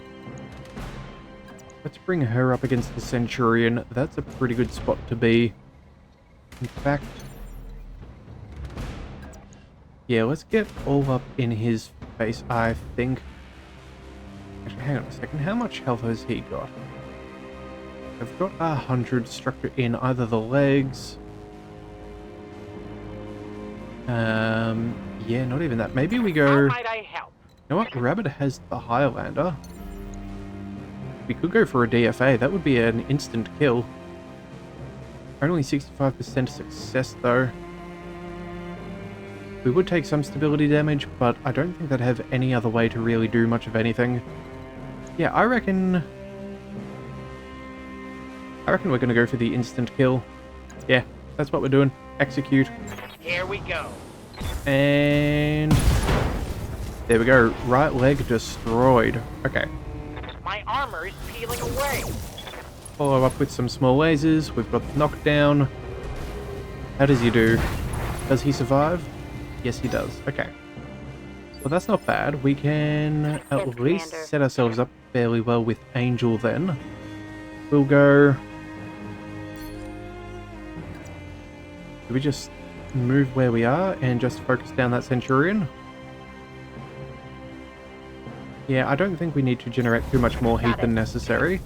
Let's bring her up against the Centurion. That's a pretty good spot to be. In fact... Yeah, let's get all up in his face, I think. Actually, hang on a second. How much health has he got? I've got 100 structure in either the legs. Yeah, not even that. Maybe we go... How might I help? You know what? Rabbit has the Highlander. We could go for a DFA. That would be an instant kill. Only 65% success, though. We would take some stability damage, but I don't think they'd have any other way to really do much of anything. Yeah, I reckon we're going to go for the instant kill. Yeah, that's what we're doing. Execute. Here we go. And... there we go. Right leg destroyed. Okay. My armor is peeling away. Follow up with some small lasers. We've got knockdown. How does he do? Does he survive? Yes, he does. Okay. Well, that's not bad. We can at least Commander. set ourselves up fairly well with Angel then. We'll go... Do we just move where we are and just focus down that Centurion? Yeah, I don't think we need to generate too much more heat than necessary.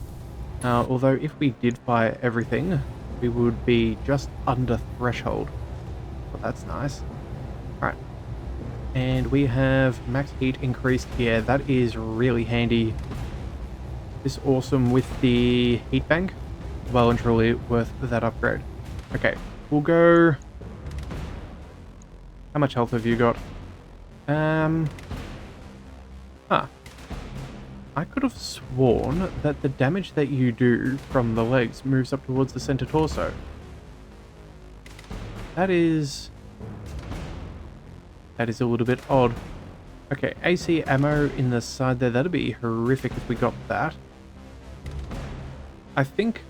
Although if we did fire everything, we would be just under threshold. Well, that's nice. Alright. And we have max heat increased here. That is really handy. This is awesome with the heat bank. Well and truly worth that upgrade. Okay, we'll go... How much health have you got? I could have sworn that the damage that you do from the legs moves up towards the center torso. That is a little bit odd. Okay, AC ammo in the side there, that'd be horrific if we got that. I think...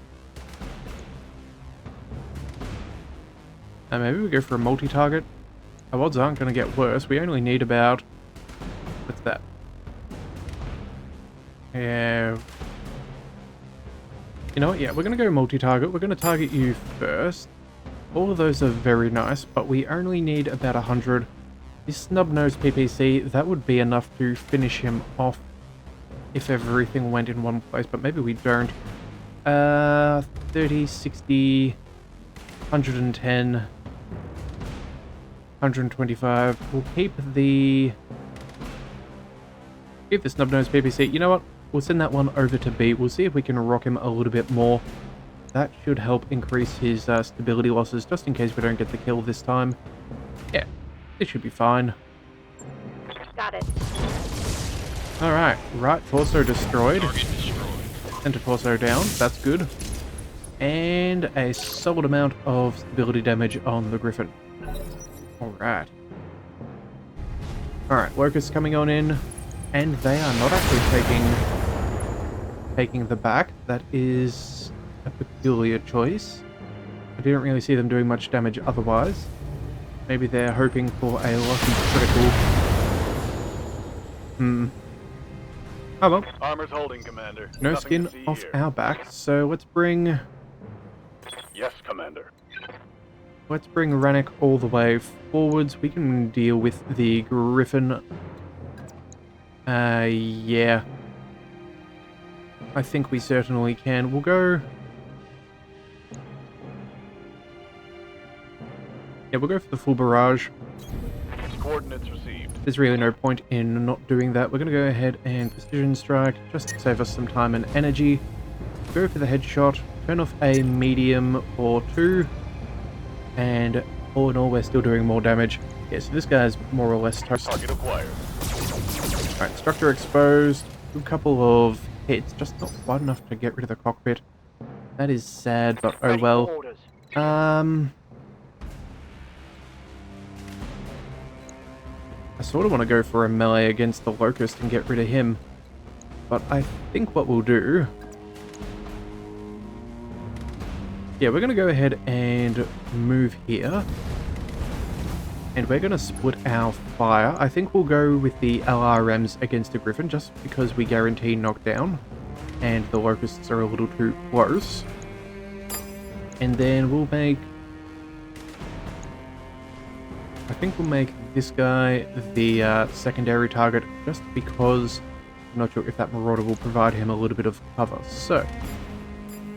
maybe we go for a multi-target. Our odds aren't going to get worse. We only need about... What's that? Yeah. You know what? Yeah, we're going to go multi-target. We're going to target you first. All of those are very nice, but we only need about 100. This snub-nosed PPC, that would be enough to finish him off if everything went in one place, but maybe we don't. 30, 60, 110, 125. We'll keep the snub-nosed PPC. You know what? We'll send that one over to B. We'll see if we can rock him a little bit more. That should help increase his stability losses, just in case we don't get the kill this time. Yeah, it should be fine. Got it. Alright, right torso destroyed. Target destroyed. Center torso down, that's good. And a solid amount of stability damage on the Griffin. Alright. Alright, Locusts coming on in. And they are not actually taking the back. That is a peculiar choice. I didn't really see them doing much damage otherwise. Maybe they're hoping for a lucky critical. Oh well. Armor's holding, Commander. No Nothing skin to see off here. our back, so let's bring Yes, Commander. Let's bring Rannick all the way forwards. We can deal with the Griffin. Yeah. I think we certainly can. We'll go... Yeah, we'll go for the full barrage. Coordinates received. There's really no point in not doing that. We're going to go ahead and precision strike, just to save us some time and energy. Go for the headshot, turn off a medium or two, and all in all, we're still doing more damage. Yeah, so this guy's more or less toast. Target acquired. Alright, structure exposed. A couple of hits, just not quite enough to get rid of the cockpit. That is sad, but oh Ready for well. orders. I sort of want to go for a melee against the Locust and get rid of him. But I think what we'll do... Yeah, we're going to go ahead and move here. And we're going to split our fire. I think we'll go with the LRMs against the Griffin, just because we guarantee knockdown. And the Locusts are a little too close. And then we'll make... I think we'll make this guy the secondary target, just because I'm not sure if that Marauder will provide him a little bit of cover. So,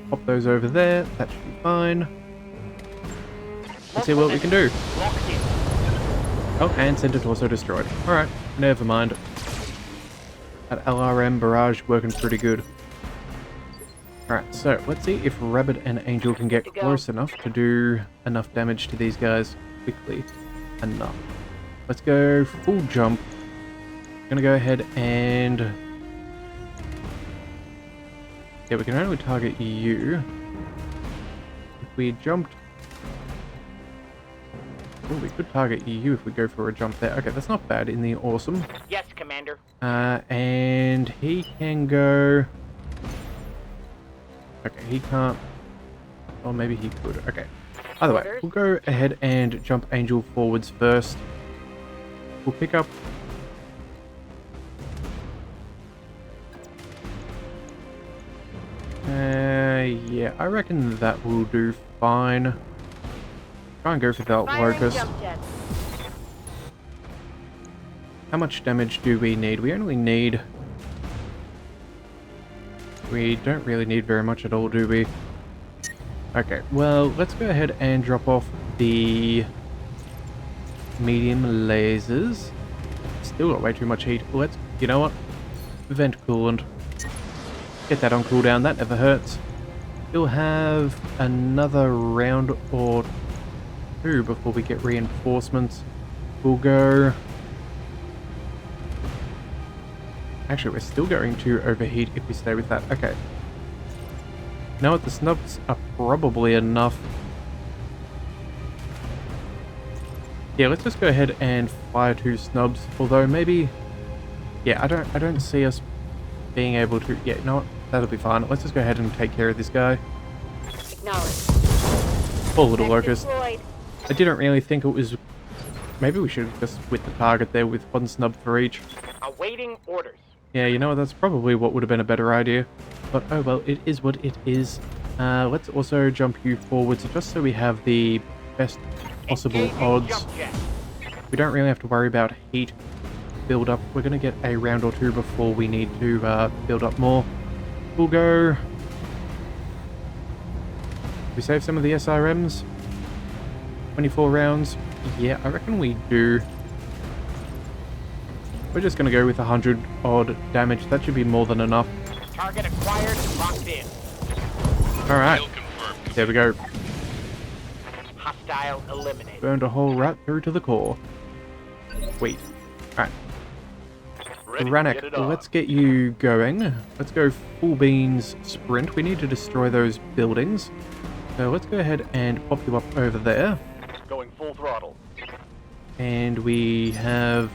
pop those over there. That should be fine. Let's see what we can do. Locked in. Oh, and center torso destroyed. Alright, never mind. That LRM barrage working pretty good. Alright, so let's see if Rabbit and Angel can get close enough to do enough damage to these guys quickly enough. Let's go full jump. Gonna go ahead and... Yeah, we can only target you. If we jumped... Oh, we could target you if we go for a jump there. Okay, that's not bad in the awesome. Yes, Commander. And he can go... Okay, he can't... Or maybe he could. Okay. Either way, we'll go ahead and jump Angel forwards first. We'll pick up... Yeah, I reckon that will do fine. Try and go for that Locust. How much damage do we need? We only need... We don't really need very much at all, do we? Okay, well, let's go ahead and drop off the medium lasers. Still got way too much heat. Let's, you know what? Vent coolant. Get that on cooldown, that never hurts. We'll have another round or two before we get reinforcements. We'll go... Actually, we're still going to overheat if we stay with that. Okay. You know what? The snubs are probably enough. Yeah, let's just go ahead and fire 2 snubs. Although maybe... Yeah, I don't see us being able to... Yeah, you know what? That'll be fine. Let's just go ahead and take care of this guy. Acknowledged. Poor little Locust. Deployed. I didn't really think it was... Maybe we should have just split the target there with 1 snub for each. Awaiting orders. Yeah, you know what? That's probably what would have been a better idea. But oh well, it is what it is. Let's also jump you forwards just so we have the best possible Engaging odds. jump jet. We don't really have to worry about heat build up. We're going to get a round or two before we need to build up more. We'll go... We save some of the SRMs? 24 rounds? Yeah, I reckon we do. We're just going to go with 100 odd damage. That should be more than enough. Target acquired, locked in. Alright, Kill confirmed. there we go. Hostile eliminated. Burned a hole right through to the core. Sweet. Alright. Ready to Rannick, get it on. let's get you going. Let's go full beans sprint. We need to destroy those buildings. So let's go ahead and pop you up over there. Going full throttle. And we have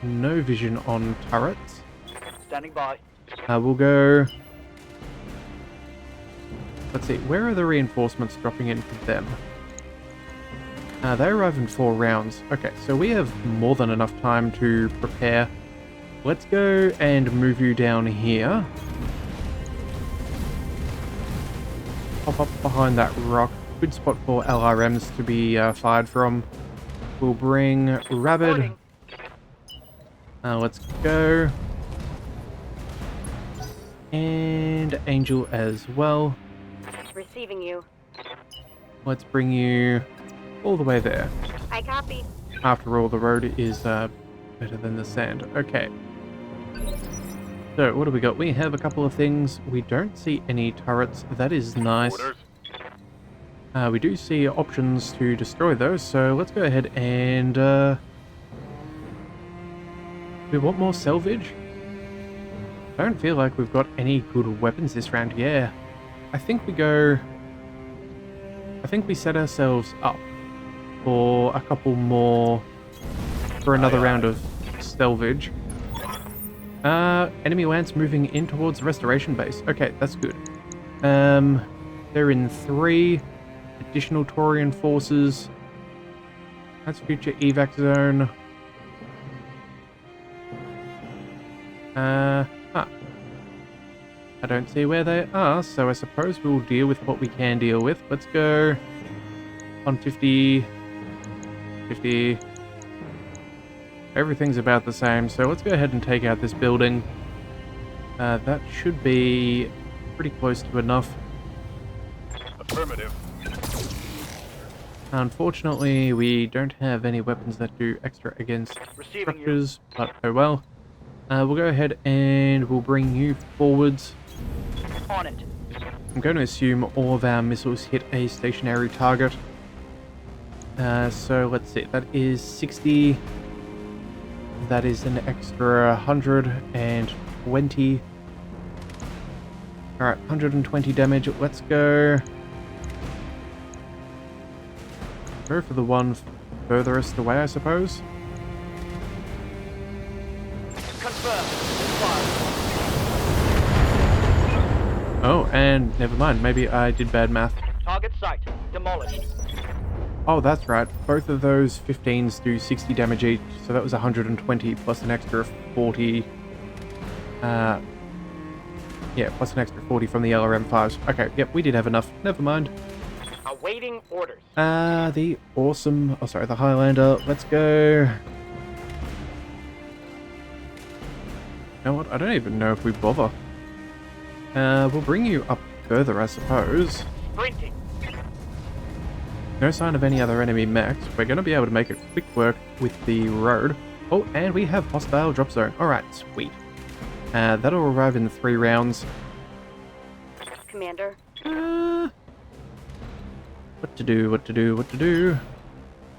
no vision on turrets. Standing by. We'll go... Let's see, where are the reinforcements dropping in for them? They arrive in 4 rounds. Okay, so we have more than enough time to prepare. Let's go and move you down here. Pop up behind that rock. good spot for LRMs to be fired from. We'll bring Rabbit. Reporting. Let's go. And Angel as well. Receiving you. Let's bring you all the way there. I copy. After all, the road is better than the sand. Okay. So, what do we got? We have a couple of things. We don't see any turrets. That is nice. Orders. We do see options to destroy those, so let's go ahead and... we want more salvage? I don't feel like we've got any good weapons this round. Yeah. I think we go... I think we set ourselves up for a couple more... for another round of salvage. Enemy Lance moving in towards the restoration base. Okay, that's good. They're in 3 additional Taurian forces. That's future evac zone. I don't see where they are, so I suppose we'll deal with what we can deal with. Let's go on 50, 50. Everything's about the same, so let's go ahead and take out this building. That should be pretty close to enough. Affirmative. Unfortunately, we don't have any weapons that do extra against Receiving you. structures, but oh well. We'll go ahead and we'll bring you forwards. On it. I'm going to assume all of our missiles hit a stationary target. So let's see, that is 60. That is an extra 120. Alright, 120 damage. Let's go. Go for the one furthest away, I suppose. Confirm. Fire. Oh, and never mind. Maybe I did bad math. Target site. Demolished. Oh, that's right. Both of those 15s do 60 damage each, so that was 120 plus an extra 40. Yeah, plus an extra 40 from the LRM5s. Okay, yep, we did have enough. Never mind. Awaiting orders. The awesome... Oh, sorry, the Highlander. Let's go. You know what? I don't even know if we bother. We'll bring you up further, I suppose. Sprinting. No sign of any other enemy mechs. We're going to be able to make it quick work with the road. Oh, and we have hostile drop zone. Alright, sweet. That'll arrive in 3 rounds. Commander. What to do, what to do, what to do?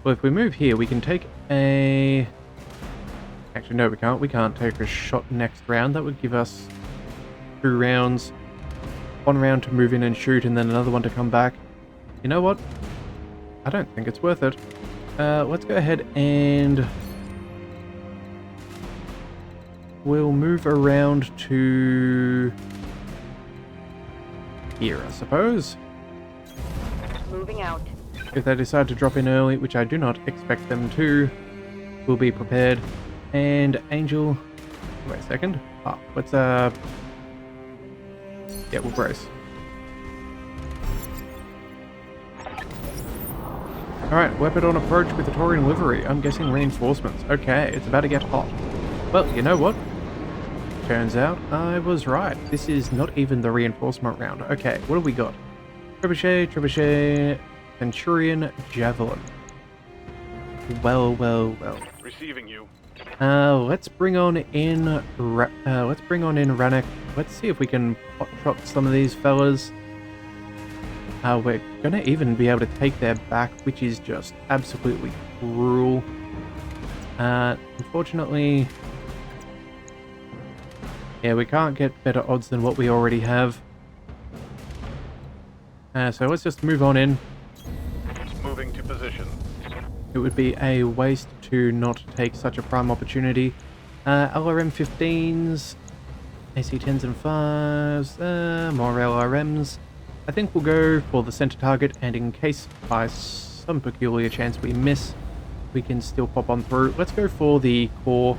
Well, if we move here, we can take a... Actually, no, we can't. We can't take a shot next round. That would give us 2 rounds. 1 round to move in and shoot, and then another one to come back. You know what? I don't think it's worth it. Let's go ahead and... we'll move around to... here, I suppose. Moving out. If they decide to drop in early, which I do not expect them to, we'll be prepared. And Angel... wait a second. Let's, yeah, we'll brace. Alright, weapon on approach with the Taurian livery. I'm guessing reinforcements. Okay, it's about to get hot. Well, you know what? Turns out I was right. This is not even the reinforcement round. Okay, what do we got? Trebuchet, Centurion, Javelin. Well. Receiving you. Let's bring on in Rannoch. Let's see if we can pot shot some of these fellas. We're gonna even be able to take their back, which is just absolutely cruel. Unfortunately, yeah, we can't get better odds than what we already have. So let's just move on in. Moving to position. It would be a waste to not take such a prime opportunity. LRM-15s, AC-10s and 5s, more LRMs. I think we'll go for the center target, and in case by some peculiar chance we miss, we can still pop on through. Let's go for the core.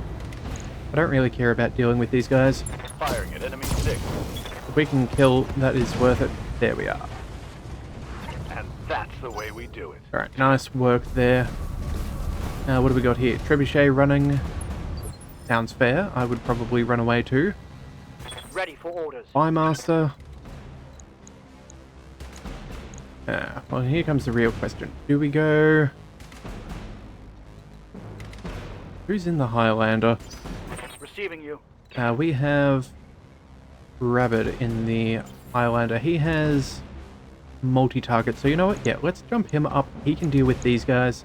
I don't really care about dealing with these guys. Firing at enemy 6. If we can kill, that is worth it. There we are. And that That's the way we do it. Alright, nice work there. What do we got here? Trebuchet running. Sounds fair. I would probably run away too. Ready for orders. Spymaster. Well, here comes the real question. Do we go... Who's in the Highlander? Receiving you. We have Rabbit in the Highlander. He has multi-target. So you know what? Yeah, let's jump him up. He can deal with these guys.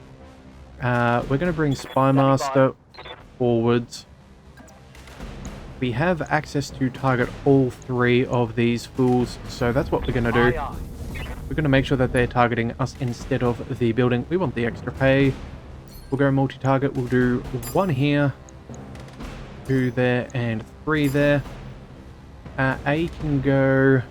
We're going to bring Spymaster forwards. We have access to target all three of these fools, so that's what we're going to do. Aye, aye. We're going to make sure that they're targeting us instead of the building. We want the extra pay. We'll go multi-target. We'll do 1 here, 2 there, and 3 there. A can go...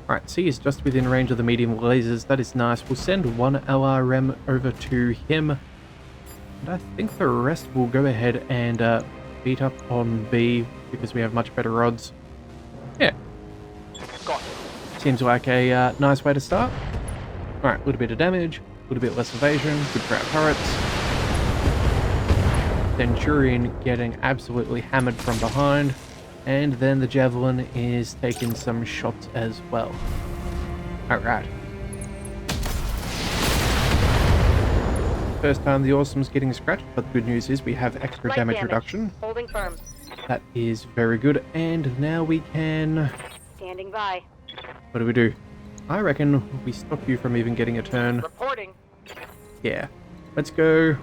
Alright, C is just within range of the medium lasers. That is nice. We'll send 1 LRM over to him. And I think the rest will go ahead and beat up on B because we have much better odds. Yeah. Got it. Seems like a nice way to start. Alright, a little bit of damage, a little bit less evasion, good for our turrets. Centurion getting absolutely hammered from behind. And then the Javelin is taking some shots as well. Alright. First time the Awesome's getting scratched, but the good news is we have extra Light damage damage. reduction. Holding firm. That is very good. And now we can... Standing by. What do we do? I reckon we stop you from even getting a turn. Reporting. Yeah. Let's go.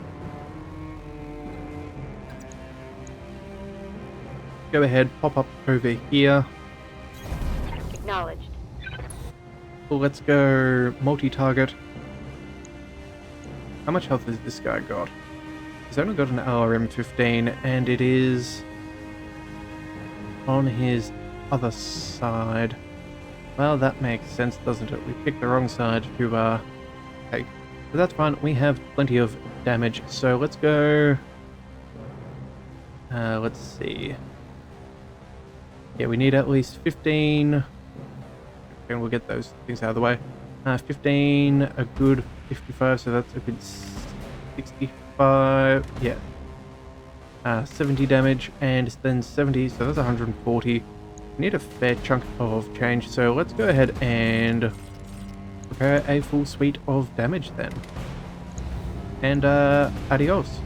Go ahead, pop up over here. Acknowledged. Let's go multi-target. How much health has this guy got? He's only got an LRM 15, and it is on his other side. Well, that makes sense, doesn't it? We picked the wrong side to take. But that's fine. We have plenty of damage, so let's go. Let's see. Yeah, we need at least 15. And we'll get those things out of the way. 15, a good 55, so that's a good 65. Yeah. 70 damage, and then 70, so that's 140. We need a fair chunk of change, so let's go ahead and prepare a full suite of damage then. And adios.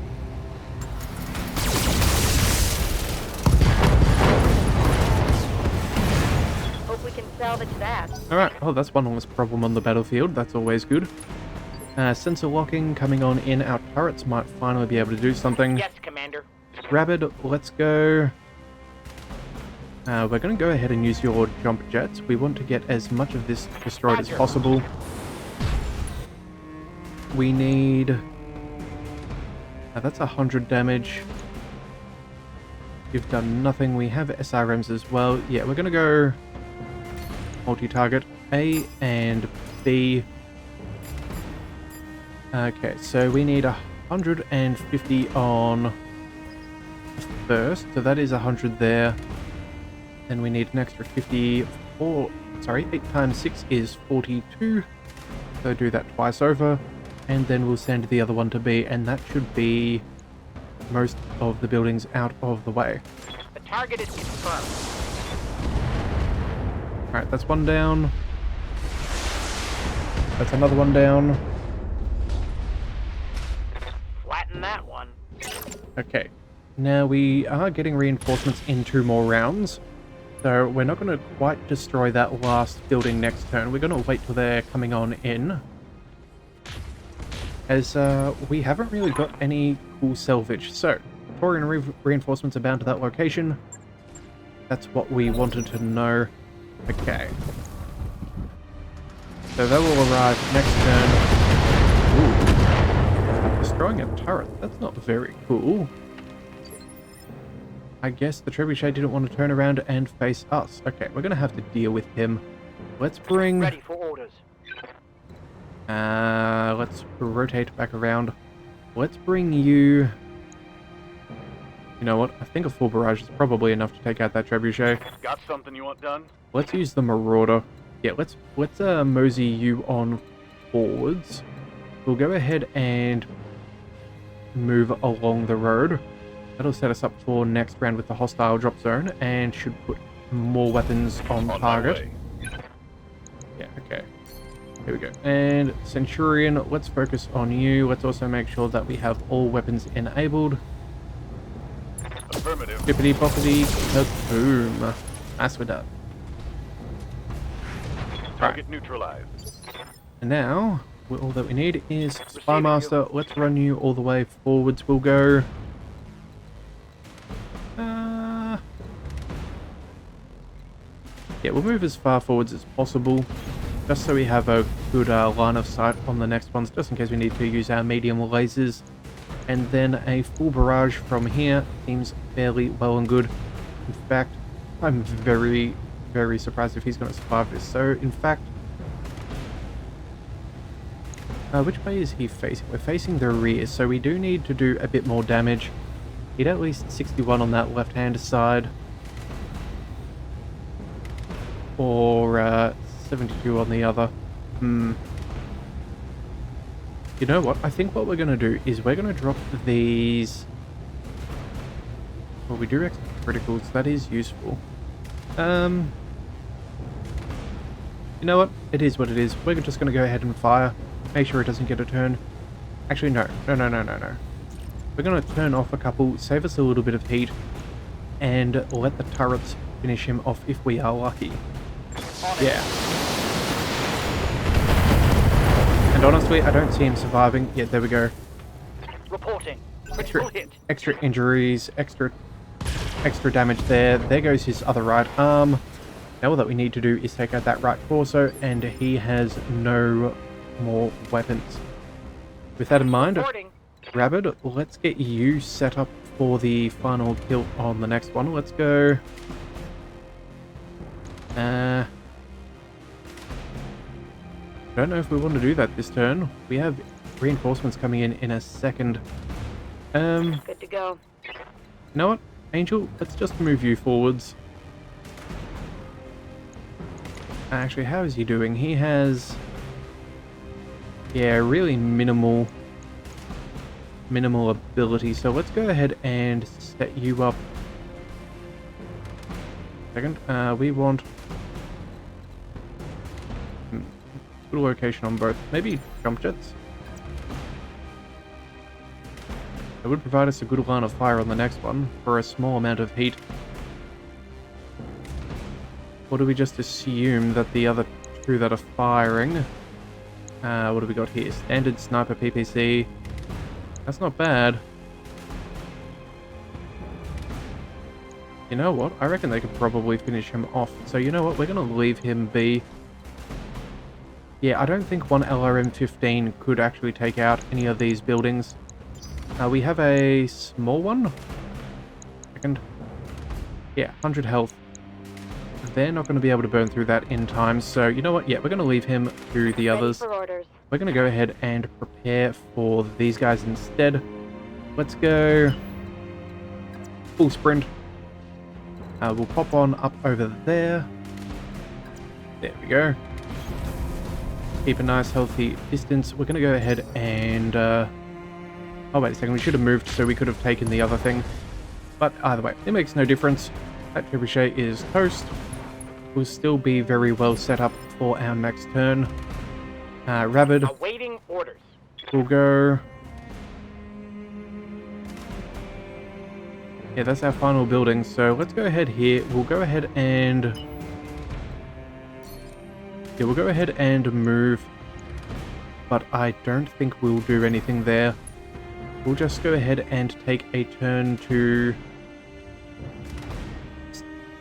Hope we can salvage that. Alright, oh, that's one less problem on the battlefield. That's always good. Sensor locking coming on in. Our turrets might finally be able to do something. Yes, Commander. Rabid, let's go. We're going to go ahead and use your jump jets. We want to get as much of this destroyed as possible. We need... that's 100 damage. You've done nothing. We have SRMs as well. Yeah, we're going to go multi-target A and B. Okay, so we need 150 on first. So that is 100 there. Then we need an extra 54. Sorry, 8 times 6 is 42. So do that twice over. And then we'll send the other one to B. And that should be most of the buildings out of the way. The target is confirmed. Alright, that's one down. That's another one down. Flatten that one. Okay. Now we are getting reinforcements in 2 more rounds. So we're not going to quite destroy that last building next turn. We're going to wait till they're coming on in. As we haven't really got any cool salvage. So, Taurian reinforcements are bound to that location. That's what we wanted to know. Okay. So they will arrive next turn. Ooh. Destroying a turret. That's not very cool. I guess the trebuchet didn't want to turn around and face us. Okay, we're going to have to deal with him. Let's bring... Ready for orders. Let's rotate back around. Let's bring you... You know what? I think a full barrage is probably enough to take out that trebuchet. Got something you want done? Let's use the Marauder. Yeah, let's mosey you on forwards. We'll go ahead and move along the road. That'll set us up for next round with the hostile drop zone and should put more weapons on On my target. way. Yeah, okay. Here we go. And Centurion, let's focus on you. Let's also make sure that we have all weapons enabled. Affirmative. Bippity boppity, kaboom. Nice, we're done. Target neutralized. And now, all that we need is Spymaster. Let's run you all the way forwards. We'll go... yeah, we'll move as far forwards as possible, just so we have a good line of sight on the next ones, just in case we need to use our medium lasers. And then a full barrage from here seems fairly well and good. In fact, I'm very, very surprised if he's going to survive this. So, in fact, which way is he facing? We're facing the rear, so we do need to do a bit more damage. Hit at least 61 on that left-hand side. Or 72 on the other. You know what? I think what we're going to do is we're going to drop these... well, we do extra criticals. That is useful. You know what? It is what it is. We're just going to go ahead and fire. Make sure it doesn't get a turn. Actually, no. No. We're going to turn off a couple, save us a little bit of heat, and let the turrets finish him off if we are lucky. Yeah. And honestly, I don't see him surviving. Yeah, there we go. Reporting. Critical hit. Extra injuries, extra damage there. There goes his other right arm. Now all that we need to do is take out that right torso, and he has no more weapons. With that in mind, Reporting. Rabbit, let's get you set up for the final kill on the next one. Let's go. Don't know if we want to do that this turn. We have reinforcements coming in a second. Good to go. You know what, Angel? Let's just move you forwards. Actually, how is he doing? He has... yeah, really minimal ability. So let's go ahead and set you up. Second, we want... good location on both. Maybe jump jets? It would provide us a good line of fire on the next one for a small amount of heat. Or do we just assume that the other two that are firing... what do we got here? Standard sniper PPC. That's not bad. You know what? I reckon they could probably finish him off. So you know what? We're going to leave him be. Yeah, I don't think one LRM-15 could actually take out any of these buildings. We have a small one. Second. Yeah, 100 health. They're not going to be able to burn through that in time. So you know what? Yeah, we're going to leave him to the others. Ready for orders. We're going to go ahead and prepare for these guys instead. Let's go full sprint. We'll pop on up over there. There we go. Keep a nice healthy distance. We're going to go ahead and... oh, wait a second. We should have moved so we could have taken the other thing. But either way, it makes no difference. That trebuchet is toast. We'll still be very well set up for our next turn. Rabbit. Awaiting orders. We'll go... yeah, that's our final building. So let's go ahead here. We'll go ahead and... yeah, we'll go ahead and move. But I don't think we'll do anything there. We'll just go ahead and take a turn to...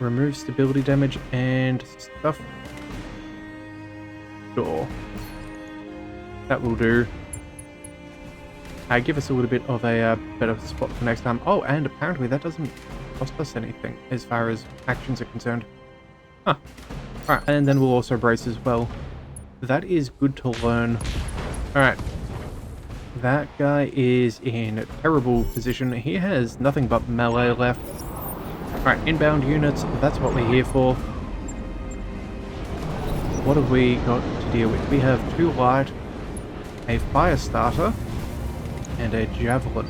remove stability damage and stuff. Sure. That will do. Give us a little bit of a better spot for next time. Oh, and apparently that doesn't cost us anything as far as actions are concerned. Huh. Alright, and then we'll also brace as well. That is good to learn. Alright. That guy is in a terrible position. He has nothing but melee left. Alright, inbound units, that's what we're here for. what have we got to deal with? We have 2 light, a fire starter, and a javelin.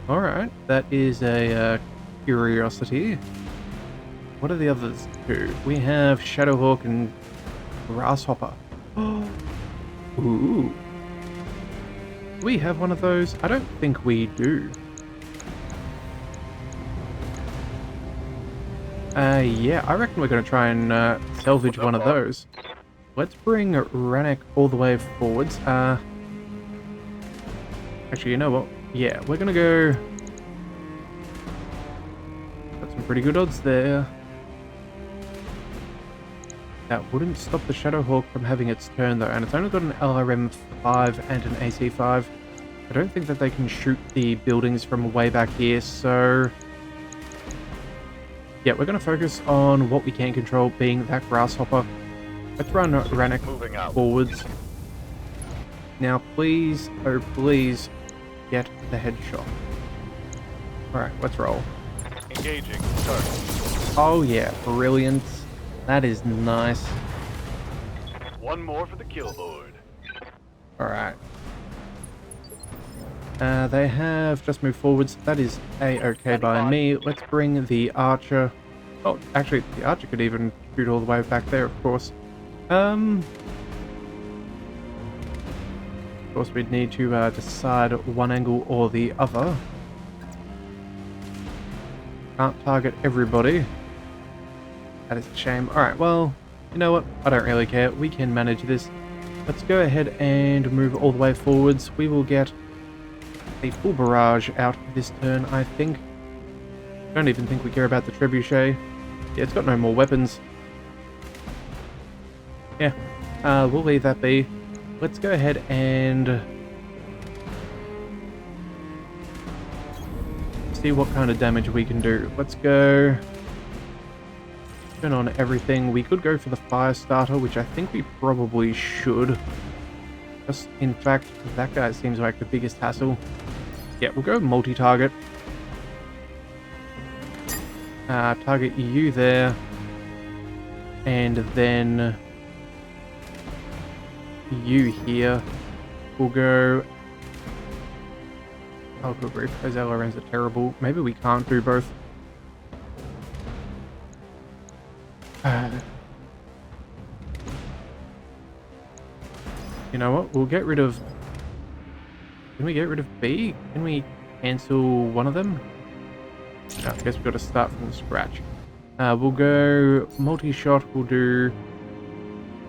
Alright, that is a curiosity. What are the others two? We have Shadowhawk and Grasshopper. Ooh. Do we have one of those? I don't think we do. Yeah, I reckon we're going to try and salvage one of those. Let's bring Rannick all the way forwards. Actually, you know what? Yeah, we're going to go... Got some pretty good odds there. That wouldn't stop the Shadowhawk from having its turn though, and it's only got an LRM-5 and an AC-5. I don't think that they can shoot the buildings from way back here, so... Yeah, we're going to focus on what we can control, being that Grasshopper. Let's run Rannick forwards. Now please, oh please, get the headshot. Alright, let's roll. Engaging. Target. Oh yeah, brilliant. That is nice. One more for the kill board. Alright. They have just moved forwards. That is a-okay by me. Let's bring the archer. Oh, actually, the archer could even shoot all the way back there, of course. Of course, we'd need to decide one angle or the other. Can't target everybody. That is a shame. Alright, well, you know what? I don't really care. We can manage this. Let's go ahead and move all the way forwards. We will get a full barrage out this turn, I think. Don't even think we care about the trebuchet. Yeah, it's got no more weapons. Yeah, we'll leave that be. Let's go ahead and see what kind of damage we can do. Let's go turn on everything. We could go for the fire starter, which I think we probably should. Just, in fact, that guy seems like the biggest hassle. Yeah, we'll go multi-target. Target you there. And then you here. We'll go... Oh, good grief. Those LRMs are terrible. Maybe we can't do both. You know what? We'll get rid of... Can we get rid of B? Can we cancel one of them? No, I guess we've got to start from scratch. We'll go multi-shot. We'll do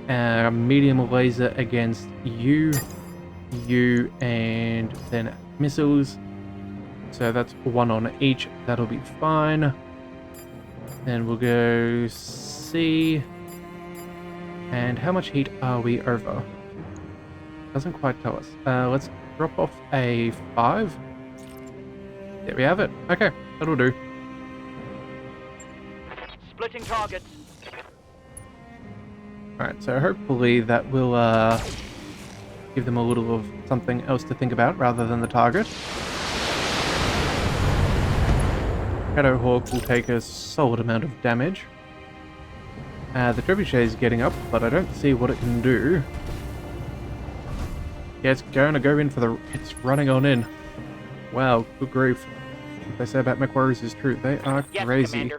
medium laser against you, and then missiles. So that's one on each. That'll be fine. Then we'll go C. And how much heat are we over? Doesn't quite tell us. Let's drop off a 5. There we have it. Okay, that'll do. Splitting targets. Alright, so hopefully that will give them a little of something else to think about rather than the target. Shadowhawk will take a solid amount of damage. The trebuchet is getting up, but I don't see what it can do. Yeah, it's going to go in for the... It's running on in. Wow, good grief. What they say about MechWarriors is true. They are crazy.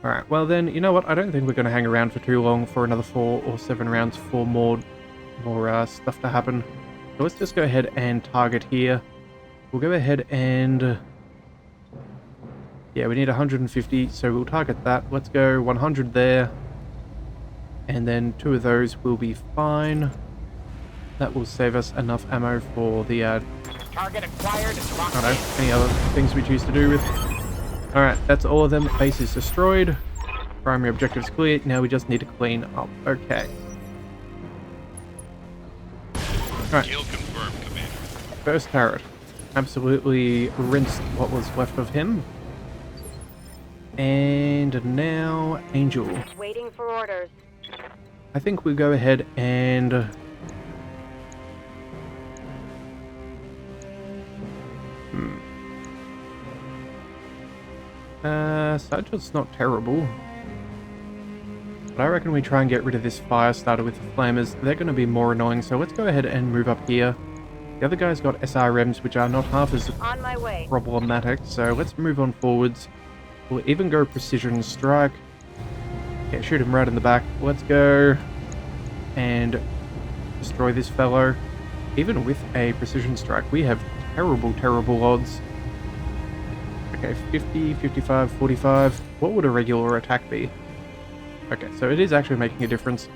Alright, well then, you know what? I don't think we're going to hang around for too long for another 4 or 7 rounds for more stuff to happen. So let's just go ahead and target here. We'll go ahead and... Yeah, we need 150, so we'll target that. Let's go 100 there. And then 2 of those will be fine. That will save us enough ammo for the, Target acquired. I don't know, any other things we choose to do with. Alright, that's all of them. Base is destroyed. Primary objective's clear. Now we just need to clean up. Okay. Alright. Kill confirmed, Commander. First turret. Absolutely rinsed what was left of him. And now Angel. Waiting for orders. I think we go ahead and... Sajal's not terrible. But I reckon we try and get rid of this fire starter with the flamers. They're going to be more annoying, so let's go ahead and move up here. The other guy's got SRMs, which are not half as On my way. problematic, so let's move on forwards. We'll even go precision strike. Yeah, shoot him right in the back. Let's go and destroy this fellow. Even with a precision strike, we have terrible odds. Okay, 50, 55, 45. What would a regular attack be? Okay, so it is actually making a difference.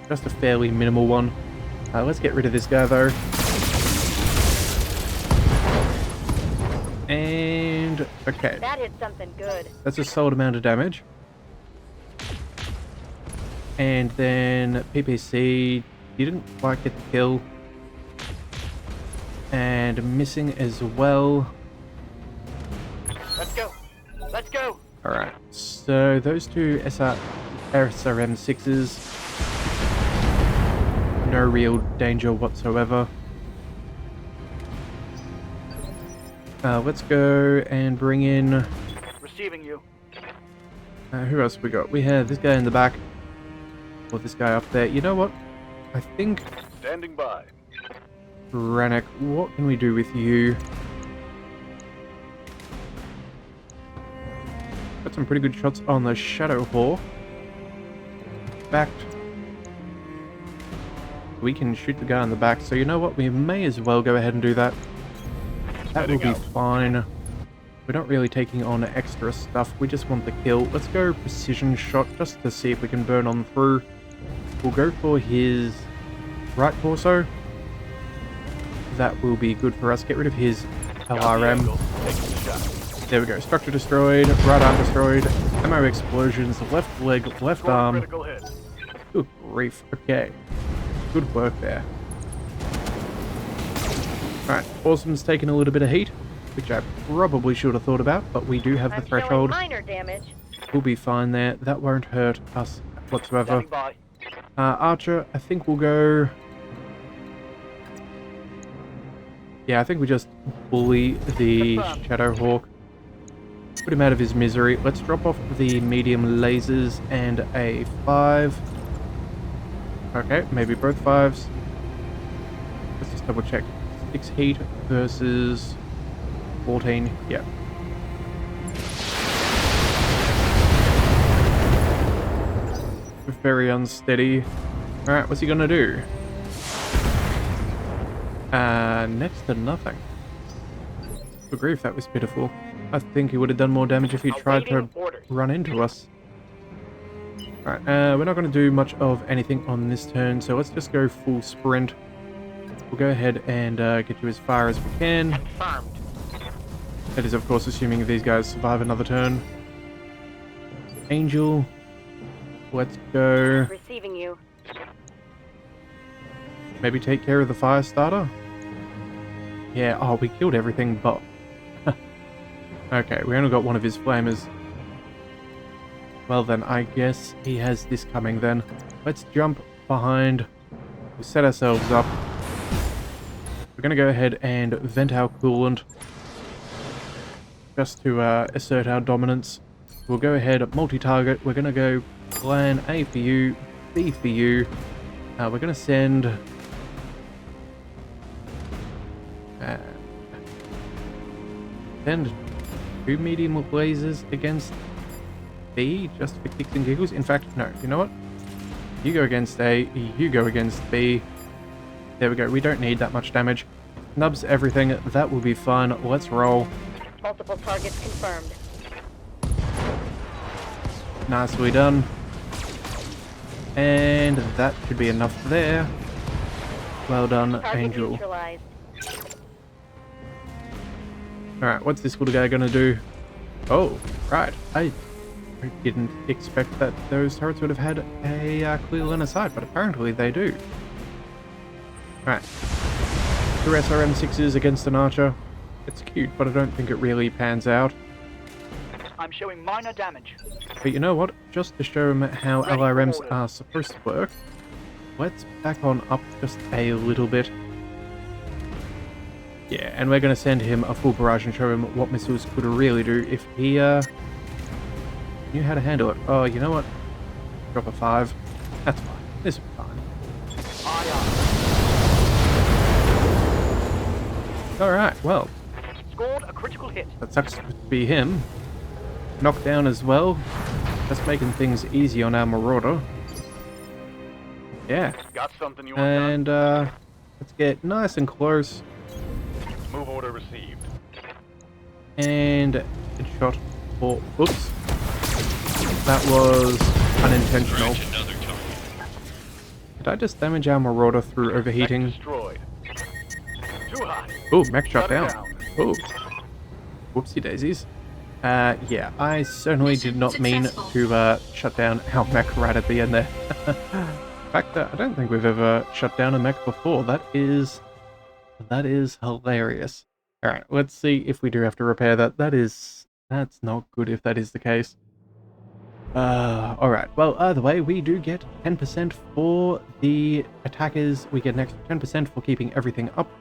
Just a fairly minimal one. Let's get rid of this guy, though. And... okay. That hit something good. That's a solid amount of damage. And then PPC didn't quite get the kill. And missing as well. Let's go. Let's go. Alright, so those two SRM 6s. No real danger whatsoever. Let's go and bring in... Receiving you. who else we got? We have this guy in the back. Or this guy up there. You know what? I think... Standing by. Rannoch, what can we do with you? Got some pretty good shots on the Shadow Hawk. In fact, we can shoot the guy in the back, so you know what? We may as well go ahead and do that. That will be fine. We're not really taking on extra stuff, we just want the kill. Let's go precision shot just to see if we can burn on through. We'll go for his right torso. That will be good for us. Get rid of his LRM. There we go. Structure destroyed, right arm destroyed, ammo explosions, left leg, left arm. Critical hit. Good grief. Okay. Good work there. Alright, Awesome's taking a little bit of heat, which I probably should have thought about, but we do have the I'm showing threshold. minor damage. We'll be fine there. That won't hurt us whatsoever. Standing by. Archer, I think we'll go... yeah, I think we just bully the Confirmed. Shadow Hawk. Put him out of his misery. Let's drop off the medium lasers and a 5. Okay, maybe both 5s. Let's just double check. 6 heat versus 14. Yeah. Very unsteady. Alright, what's he gonna do? Next to nothing. Good grief, that was pitiful. I think he would have done more damage if he tried to Awaiting orders. run into us. Right, we're not going to do much of anything on this turn, so let's just go full sprint. We'll go ahead and get you as far as we can. Confirmed. That is, of course, assuming these guys survive another turn. Angel, let's go. Receiving you. Maybe take care of the fire starter? Yeah, oh, we killed everything but... okay, we only got one of his flamers. Well then, I guess he has this coming then. Let's jump behind. We'll set ourselves up. We're going to go ahead and vent our coolant. Just to assert our dominance. We'll go ahead, multi-target. We're going to go plan A for you, B for you. We're going to send... send 2 medium lasers against B, just for kicks and giggles. In fact, no, you know what? You go against A, you go against B. There we go, we don't need that much damage. Nubs everything, that will be fine. Let's roll. Multiple targets confirmed. Nicely done. And that should be enough there. Well done, Target Angel. neutralized. Alright, what's this little guy gonna do? Oh, right. I didn't expect that those turrets would have had a clear line of sight, but apparently they do. Alright. 2 SRM6s against an archer. It's cute, but I don't think it really pans out. I'm showing minor damage. But you know what? Just to show him how Ready for LRMs orders. are supposed to work, let's back on up just a little bit. Yeah, and we're going to send him a full barrage and show him what missiles could really do if he knew how to handle it. Oh, you know what? Drop a 5. That's fine. This will be fine. Alright, well, Scored a critical hit. that sucks to be him. Knocked down as well. Just making things easy on our Marauder. Yeah. Got something you want done? And, let's get nice and close. Move order received. And headshot for... Oops. That was unintentional. Scratch another target. Did I just damage our Marauder through Mech overheating? destroyed. Too high. Oh, mech shot Shut it down. down. Oh. Whoopsie daisies. Yeah, I certainly did not mean to shut down our mech right at the end there. In fact, I don't think we've ever shut down a mech before. That is hilarious. Alright, let's see if we do have to repair that. That's not good if that is the case. Alright, well, either way, we do get 10% for the attackers. We get an extra 10% for keeping everything up.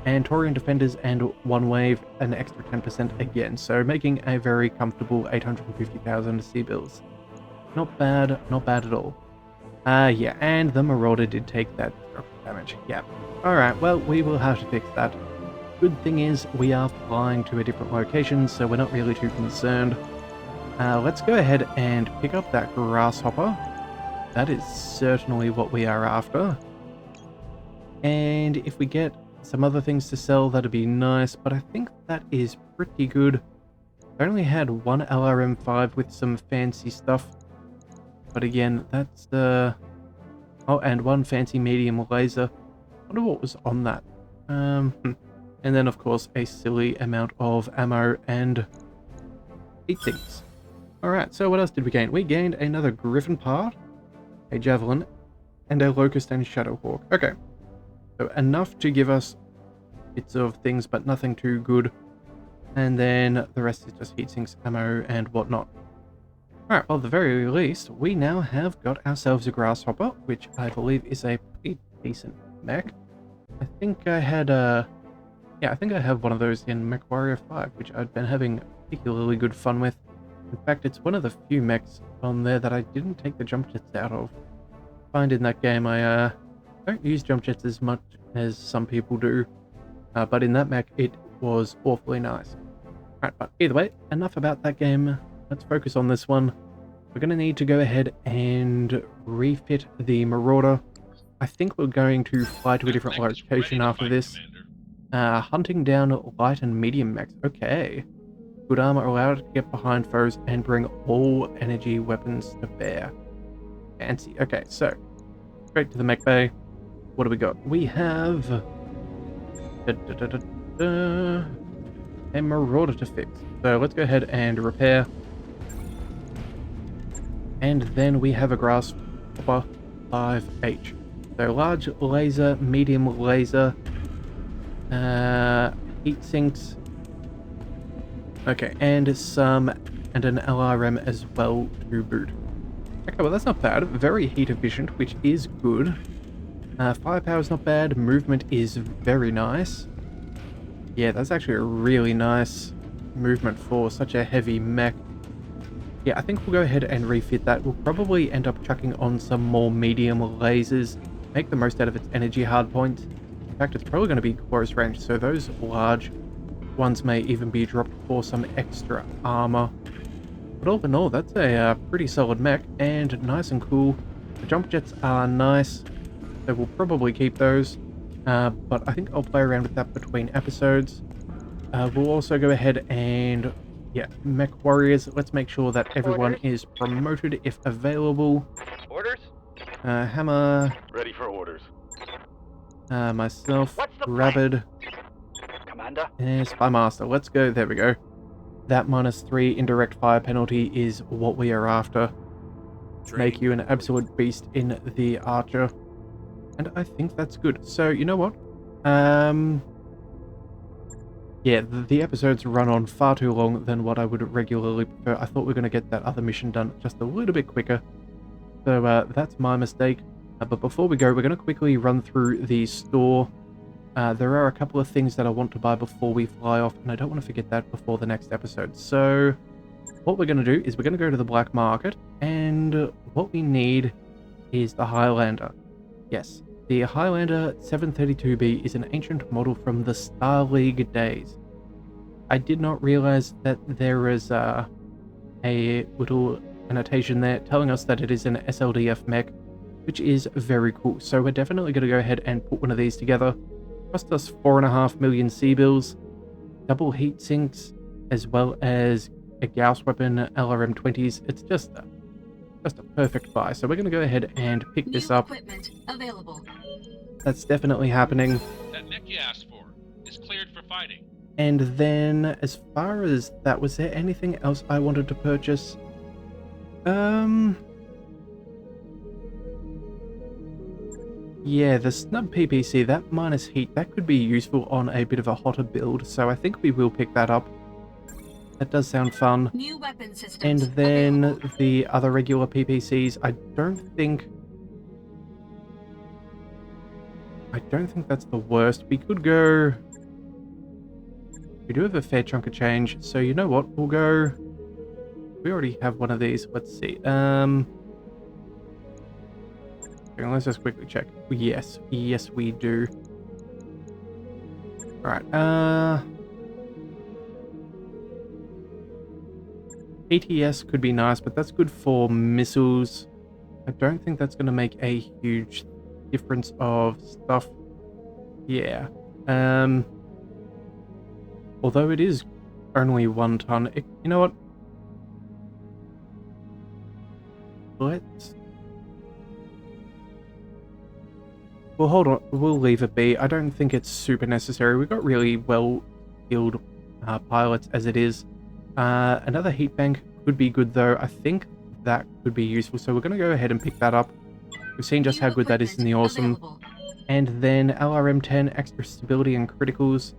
And Taurian defenders and one wave, an extra 10% again. So making a very comfortable 850,000 sea bills. Not bad at all. Yeah, and the Marauder did take that damage. Yeah. Alright, well, we will have to fix that. Good thing is, we are flying to a different location, so we're not really too concerned. Let's go ahead and pick up that grasshopper. That is certainly what we are after. And if we get some other things to sell, that'd be nice, but I think that is pretty good. I only had one LRM5 with some fancy stuff. But again, that's the... Oh, and one fancy medium laser. I wonder what was on that. And then, of course, a silly amount of ammo and 8 things. Alright, so what else did we gain? We gained another Griffin part, a Javelin, and a Locust and Shadowhawk. Okay. So enough to give us bits of things, but nothing too good. And then the rest is just heatsinks, ammo, and whatnot. Alright, well, at the very least, we now have got ourselves a Grasshopper, which I believe is a pretty decent mech. I think I had yeah, I think I have one of those in MechWarrior 5, which I've been having particularly good fun with. In fact, it's one of the few mechs on there that I didn't take the jump jets out of. I find in that game I don't use jump jets as much as some people do, but in that mech it was awfully nice. Alright, but either way, enough about that game. Let's focus on this one. We're going to need to go ahead and refit the Marauder. I think we're going to fly to a different location after this. Hunting down light and medium mechs. Okay. Good armor allowed to get behind foes and bring all energy weapons to bear. Fancy. Okay, so straight to the mech bay. What do we got? We have a Marauder to fix. So let's go ahead and repair. And then we have a Grasshopper 5H. So large laser, medium laser, heat sinks. Okay, and an LRM as well to boot. Okay, well that's not bad. Very heat efficient, which is good. Firepower is not bad. Movement is very nice. Yeah, that's actually a really nice movement for such a heavy mech. Yeah, I think we'll go ahead and refit that. We'll probably end up chucking on some more medium lasers, make the most out of its energy hardpoint. In fact, it's probably going to be close range, so those large ones may even be dropped for some extra armor. But all in all, that's a pretty solid mech and nice and cool. The jump jets are nice, so we'll probably keep those. But I think I'll play around with that between episodes. We'll also go ahead and, yeah, MechWarriors. Let's make sure that everyone is promoted if available. Orders? Hammer, Ready for orders. myself, What's the plan? Rabid, Commander? and Spy Master. Let's go. There we go. That -3 indirect fire penalty is what we are after. Make you an absolute beast in the Archer. And I think that's good. So, you know what? Yeah, the episodes run on far too long than what I would regularly prefer. I thought we were going to get that other mission done just a little bit quicker. So that's my mistake. But before we go, we're going to quickly run through the store. There are a couple of things that I want to buy before we fly off, and I don't want to forget that before the next episode. So what we're going to do is we're going to go to the black market, and what we need is the Highlander. Yes, the Highlander 732B is an ancient model from the Star League days. I did not realize that there is a little annotation there telling us that it is an SLDF mech, which is very cool. So we're definitely going to go ahead and put one of these together. Cost us 4.5 million C-bills, double heat sinks, as well as a Gauss weapon, LRM-20s. It's just a perfect buy. So we're going to go ahead and pick this New up. equipment available. That's definitely happening. That mech you asked for is cleared for fighting. And then, as far as that, was there anything else I wanted to purchase? Yeah, the snub PPC, that minus heat, that could be useful on a bit of a hotter build, so I think we will pick that up. That does sound fun. New weapon systems And then available. the other regular PPCs, I don't think that's the worst. We could go... We do have a fair chunk of change, so you know what? We'll go... We already have one of these. Let's see. Hang on, let's just quickly check. Yes, we do. Alright, ATS could be nice, but that's good for missiles. I don't think that's going to make a huge difference of stuff. Yeah. Although it is only 1 ton. You know what? Let's... Well, hold on. We'll leave it be. I don't think it's super necessary. We've got really well-skilled pilots as it is. Another heat bank could be good, though. I think that could be useful. So we're going to go ahead and pick that up. We've seen just New how good that is in the equipment awesome. available. And then LRM-10, extra stability and criticals.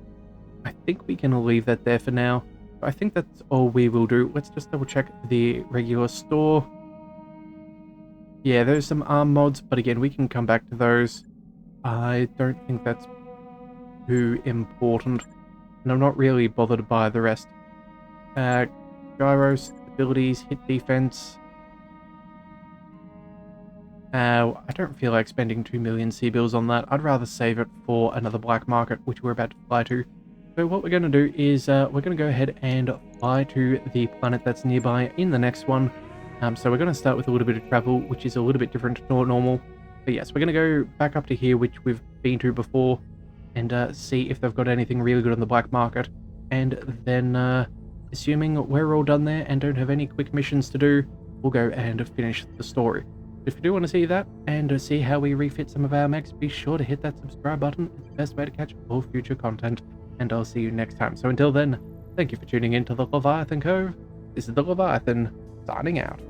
I think we can leave that there for now. I think that's all we will do. Let's just double check the regular store. Yeah, there's some arm mods, but again, we can come back to those. I don't think that's too important. And I'm not really bothered by the rest. Gyro, stabilities, hit defense. I don't feel like spending 2 million C-bills on that. I'd rather save it for another black market, which we're about to fly to. So what we're going to do is we're going to go ahead and fly to the planet that's nearby in the next one. So we're going to start with a little bit of travel, which is a little bit different to normal. But yes, we're going to go back up to here, which we've been to before, and see if they've got anything really good on the black market. And then, assuming we're all done there and don't have any quick missions to do, we'll go and finish the story. If you do want to see that and see how we refit some of our mechs, be sure to hit that subscribe button. It's the best way to catch all future content, and I'll see you next time. So until then, thank you for tuning in to the Leviathan Cove. This is the Leviathan, signing out.